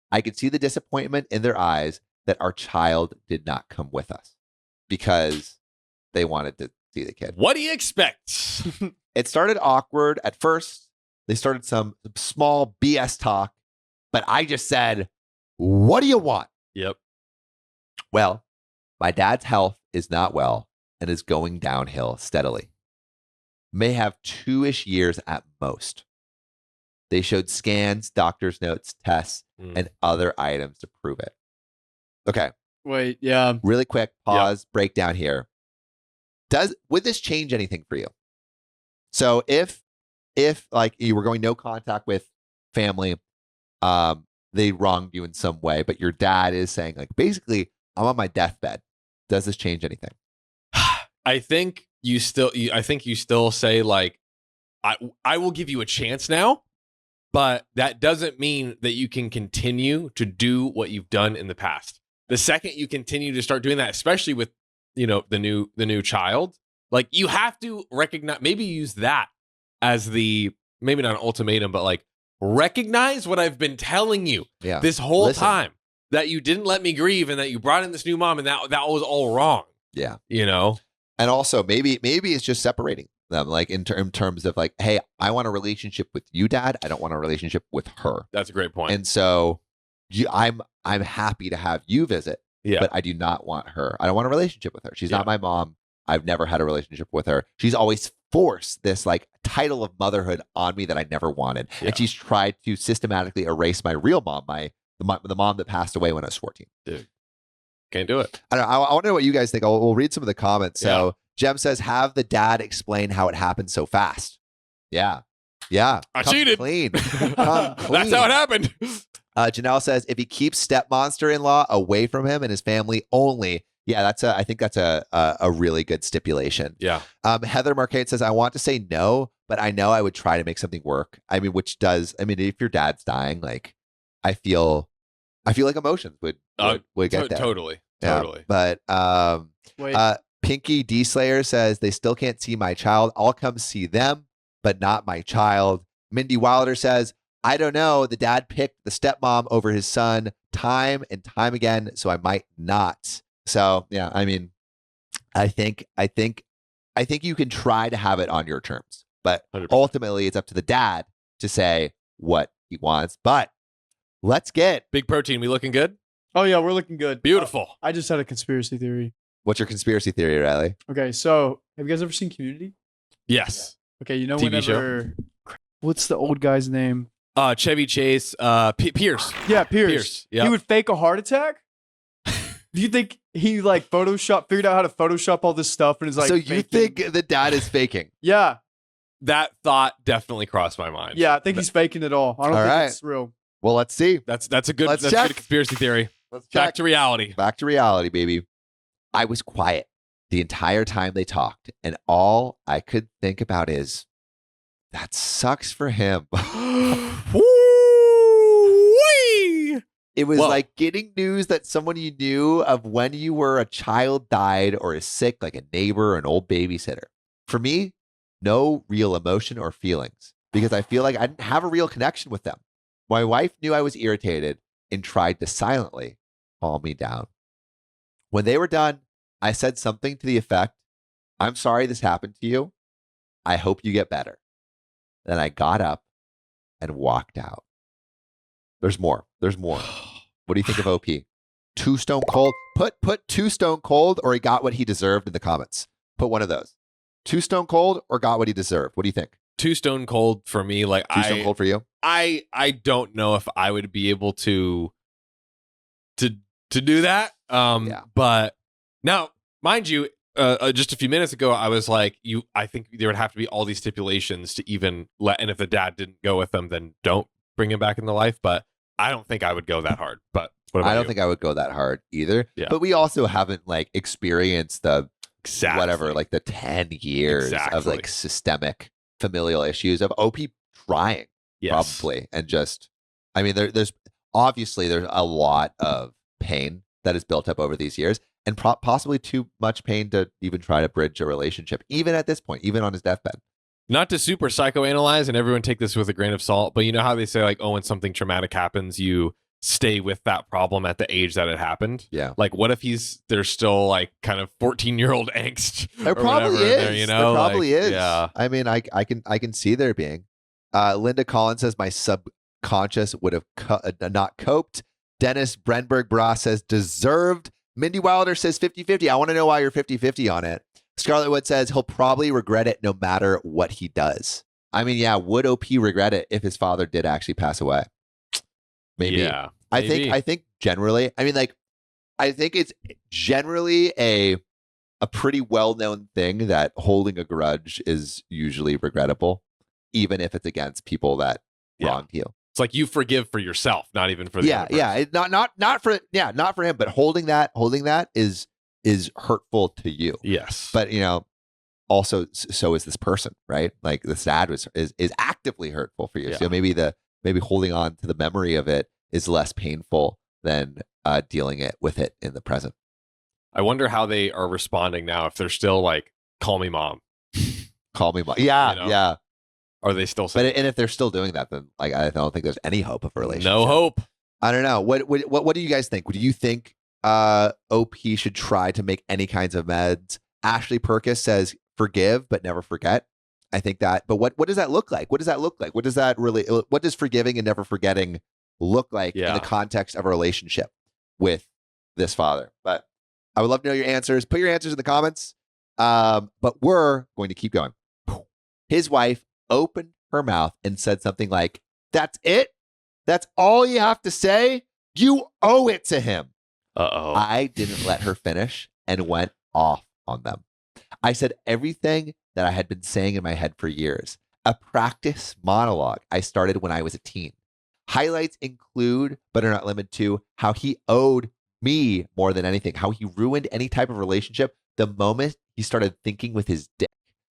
I could see the disappointment in their eyes that our child did not come with us because they wanted to see the kid. What do you expect? It started awkward at first. They started some small BS talk, but I just said, what do you want? Yep. Well, my dad's health is not well and is going downhill steadily. May have 2-ish years at most. They showed scans, doctor's notes, tests, and other items to prove it. Okay. Wait, yeah. Really quick, pause, breakdown here. Would this change anything for you? So if like you were going no contact with family, they wronged you in some way, but your dad is saying like, basically, I'm on my deathbed. Does this change anything? I think you still say like, I will give you a chance now, but that doesn't mean that you can continue to do what you've done in the past. The second you continue to start doing that, especially with, the new child, like you have to recognize, maybe use that as maybe not an ultimatum, but like recognize what I've been telling you this whole time, that you didn't let me grieve and that you brought in this new mom and that was all wrong. Yeah. And also maybe it's just separating them, like in terms of like, hey, I want a relationship with you, Dad. I don't want a relationship with her. That's a great point. And so I'm happy to have you visit, but I do not want her. I don't want a relationship with her. She's not my mom. I've never had a relationship with her. She's always forced this like title of motherhood on me that I never wanted. And she's tried to systematically erase my real mom, the mom that passed away when I was 14. Dude, can't do it. I don't know. I want to know what you guys think. We'll read some of the comments. So Jem says, have the dad explain how it happened so fast. Yeah. I cheated. Clean. That's how it happened. Janelle says, if he keeps stepmonster-in-law away from him and his family only. Yeah, I think that's a really good stipulation. Yeah. Heather Marquette says, I want to say no, but I know I would try to make something work. I mean, if your dad's dying, like I feel like emotions would get there. Totally. But Pinky D Slayer says, they still can't see my child. I'll come see them, but not my child. Mindy Wilder says, I don't know. The dad picked the stepmom over his son time and time again, so I might not. So yeah, I mean, I think you can try to have it on your terms, but 100%. Ultimately it's up to the dad to say what he wants. But let's get Big Protein. We looking good? Oh yeah, we're looking good. Beautiful. I just had a conspiracy theory. What's your conspiracy theory, Riley? Okay, so have you guys ever seen Community? Yes. Okay, you know TV show. What's the old guy's name? Chevy Chase, Pierce. Yeah, Pierce. Yep. He would fake a heart attack Do you think he like figured out how to Photoshop all this stuff and is like, so you think the dad is faking? Yeah. That thought definitely crossed my mind. Yeah, I think he's faking it all. I don't think it's real. Well, let's see. That's a good conspiracy theory. Let's check. Back to reality. Back to reality, baby. I was quiet the entire time they talked, and all I could think about is, that sucks for him. It was like getting news that someone you knew of when you were a child died or is sick, like a neighbor or an old babysitter. For me, no real emotion or feelings, because I feel like I didn't have a real connection with them. My wife knew I was irritated and tried to silently calm me down. When they were done, I said something to the effect, "I'm sorry this happened to you. I hope you get better." Then I got up and walked out. There's more. There's more. What do you think of OP? Too stone cold? Put too stone cold or he got what he deserved in the comments. Put one of those. Too stone cold or got what he deserved. What do you think? Too stone cold for me. Like too stone cold for you? I don't know if I would be able to do that. But now, mind you, just a few minutes ago, I was like, I think there would have to be all these stipulations to even let, and if the dad didn't go with them, then don't bring him back into life. But I don't think I would go that hard. But what about I don't you? think I would go that hard either. Yeah. But we also haven't like experienced the whatever, like the 10 years of like systemic familial issues of OP trying, probably, and just, I mean, there's obviously there's a lot of pain that is built up over these years, and possibly too much pain to even try to bridge a relationship, even at this point, even on his deathbed. Not to super psychoanalyze, and everyone take this with a grain of salt, but you know how they say, like, oh, when something traumatic happens, you stay with that problem at the age that it happened? Yeah. Like, what if there's still, like, kind of 14-year-old angst? There probably is. There, you know? There probably is. Yeah. I mean, I can see there being. Linda Collins says, my subconscious would have not coped. Dennis Brenberg Bra says, deserved. Mindy Wilder says 50-50. I want to know why you're 50-50 on it. Scarlet Wood says he'll probably regret it no matter what he does. I mean, yeah, would OP regret it if his father did actually pass away? Maybe. Yeah. I think generally, I mean, like, I think it's generally a pretty well-known thing that holding a grudge is usually regrettable, even if it's against people that wronged you. It's like you forgive for yourself, not even for the other person. Not for him, but holding that is hurtful to you. Yes. But also so is this person, right? Like the sad is actively hurtful for you. Yeah. So maybe holding on to the memory of it is less painful than dealing with it in the present. I wonder how they are responding now, if they're still like, call me mom. Call me mom. Yeah, yeah. Are they still saying and if they're still doing that, then like I don't think there's any hope of a relationship. No hope. I don't know. What do you guys think? Do you think OP should try to make any kinds of meds? Ashley Perkis says forgive but never forget. I think that, but what does that look like? What does that look like? What does forgiving and never forgetting look like in the context of a relationship with this father? But I would love to know your answers. Put your answers in the comments. But we're going to keep going. His wife opened her mouth and said something like, "That's it? That's all you have to say? You owe it to him." Uh-oh. I didn't let her finish and went off on them. I said everything that I had been saying in my head for years. A practice monologue I started when I was a teen. Highlights include, but are not limited to, how he owed me more than anything, how he ruined any type of relationship the moment he started thinking with his dick,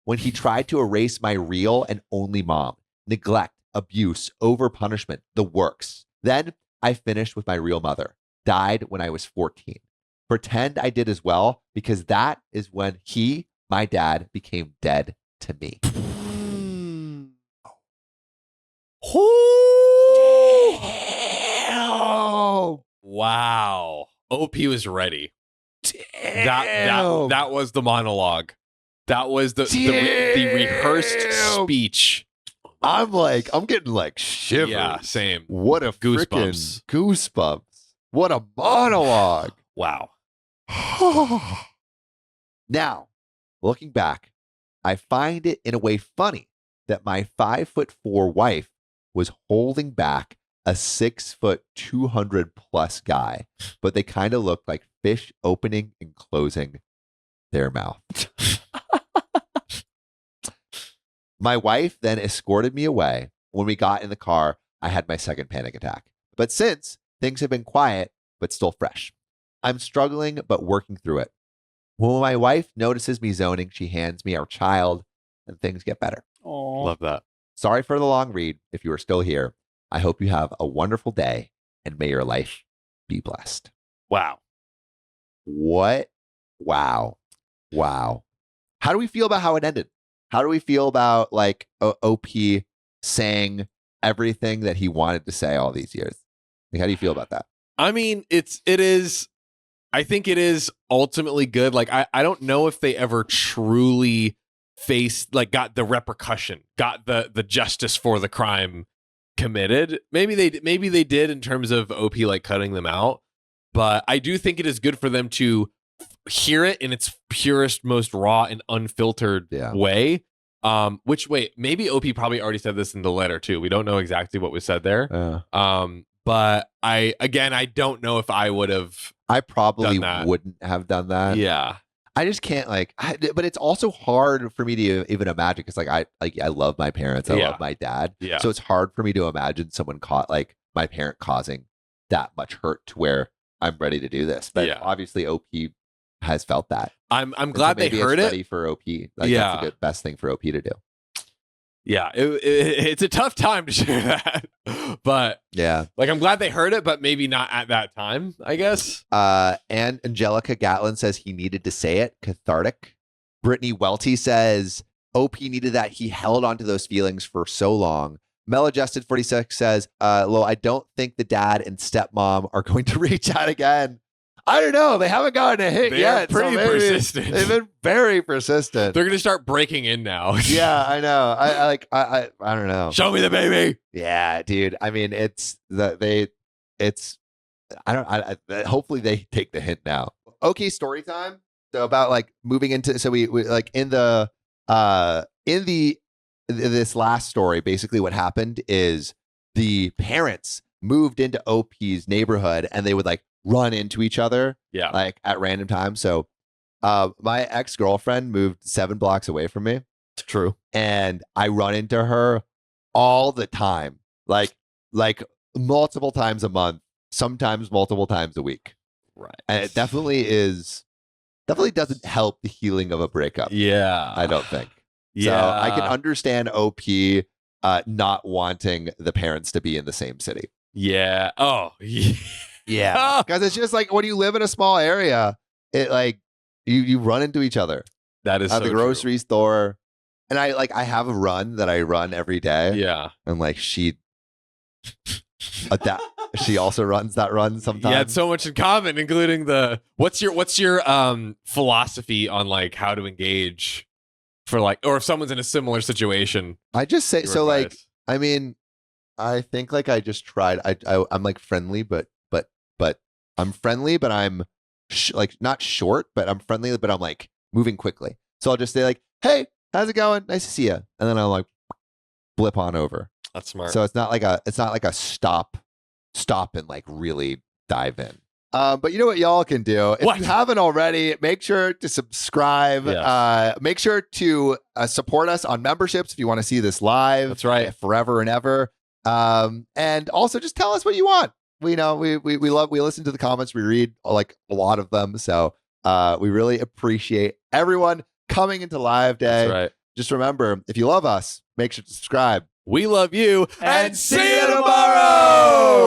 when he tried to erase my real and only mom, neglect, abuse, over-punishment, the works. Then I finished with my real mother, died when I was 14. Pretend I did as well, because that is when my dad, became dead to me. Oh, wow. OP was ready. Damn. That was the monologue. That was the rehearsed speech. I'm getting like shivers. Yeah, same. What a goosebumps. What a monologue. Wow. Now, looking back, I find it in a way funny that my 5'4" wife was holding back a 6', 200+ guy, but they kind of looked like fish opening and closing their mouth. My wife then escorted me away. When we got in the car, I had my second panic attack. But since, things have been quiet, but still fresh. I'm struggling, but working through it. When my wife notices me zoning, she hands me our child, and things get better. Aww. Love that. Sorry for the long read. If you are still here, I hope you have a wonderful day, and may your life be blessed. Wow. What? Wow. Wow. How do we feel about how it ended? How do we feel about like OP saying everything that he wanted to say all these years? Like, how do you feel about that? I mean, I think it is ultimately good. Like, I don't know if they ever truly got the repercussion, got the justice for the crime committed. Maybe they did in terms of OP like cutting them out, but I do think it is good for them to hear it in its purest, most raw and unfiltered way. Maybe OP probably already said this in the letter too. We don't know exactly what was said there. But I don't know if I would have. I probably wouldn't have done that. Yeah. I just can't but it's also hard for me to even imagine because I love my parents. I love my dad. Yeah. So it's hard for me to imagine someone caught like my parent causing that much hurt to where I'm ready to do this. But obviously OP has felt that. I'm glad they heard it. Ready for OP. That's the best thing for OP to do. Yeah, it's a tough time to share that, but I'm glad they heard it, but maybe not at that time, I guess. And Angelica Gatlin says he needed to say it, cathartic. Brittany Welty says OP needed that. He held onto those feelings for so long. Maladjusted 46 says, Lo, I don't think the dad and stepmom are going to reach out again. I don't know. They haven't gotten a hit yet. Pretty persistent. They've been very persistent. They're gonna start breaking in now. Yeah, I know. I don't know. Show me the baby. Yeah, dude. I mean, hopefully they take the hint now. Okay, story time. So about like moving into. So we like in this last story. Basically, what happened is the parents moved into OP's neighborhood, and they would like run into each other like at random times. So my ex-girlfriend moved 7 blocks away from me. It's true. And I run into her all the time, like multiple times a month, sometimes multiple times a week. Right. And it definitely doesn't help the healing of a breakup. Yeah. I don't think. Yeah. So I can understand OP not wanting the parents to be in the same city. Yeah. Oh, yeah. Yeah, because it's just like when you live in a small area, it like you run into each other. That is at the grocery store, and I have a run that I run every day. Yeah, and like she also runs that run sometimes. Yeah, it's so much in common, including the what's your philosophy on like how to engage for like, or if someone's in a similar situation. I just say so advice. Like I mean, I think like I just tried. I'm like friendly, but I'm friendly, but I'm like not short, but I'm friendly, but I'm like moving quickly. So I'll just say like, "Hey, how's it going? Nice to see you," and then I'll like blip on over. That's smart. So it's not like a stop and like really dive in. But you know what y'all can do? If you haven't already, make sure to subscribe. Yes. Make sure to support us on memberships if you want to see this live. That's right. Forever and ever. And also just tell us what you want. We know we listen to the comments. We read like a lot of them. So we really appreciate everyone coming into live day. That's right. Just remember, if you love us, make sure to subscribe. We love you and see you tomorrow.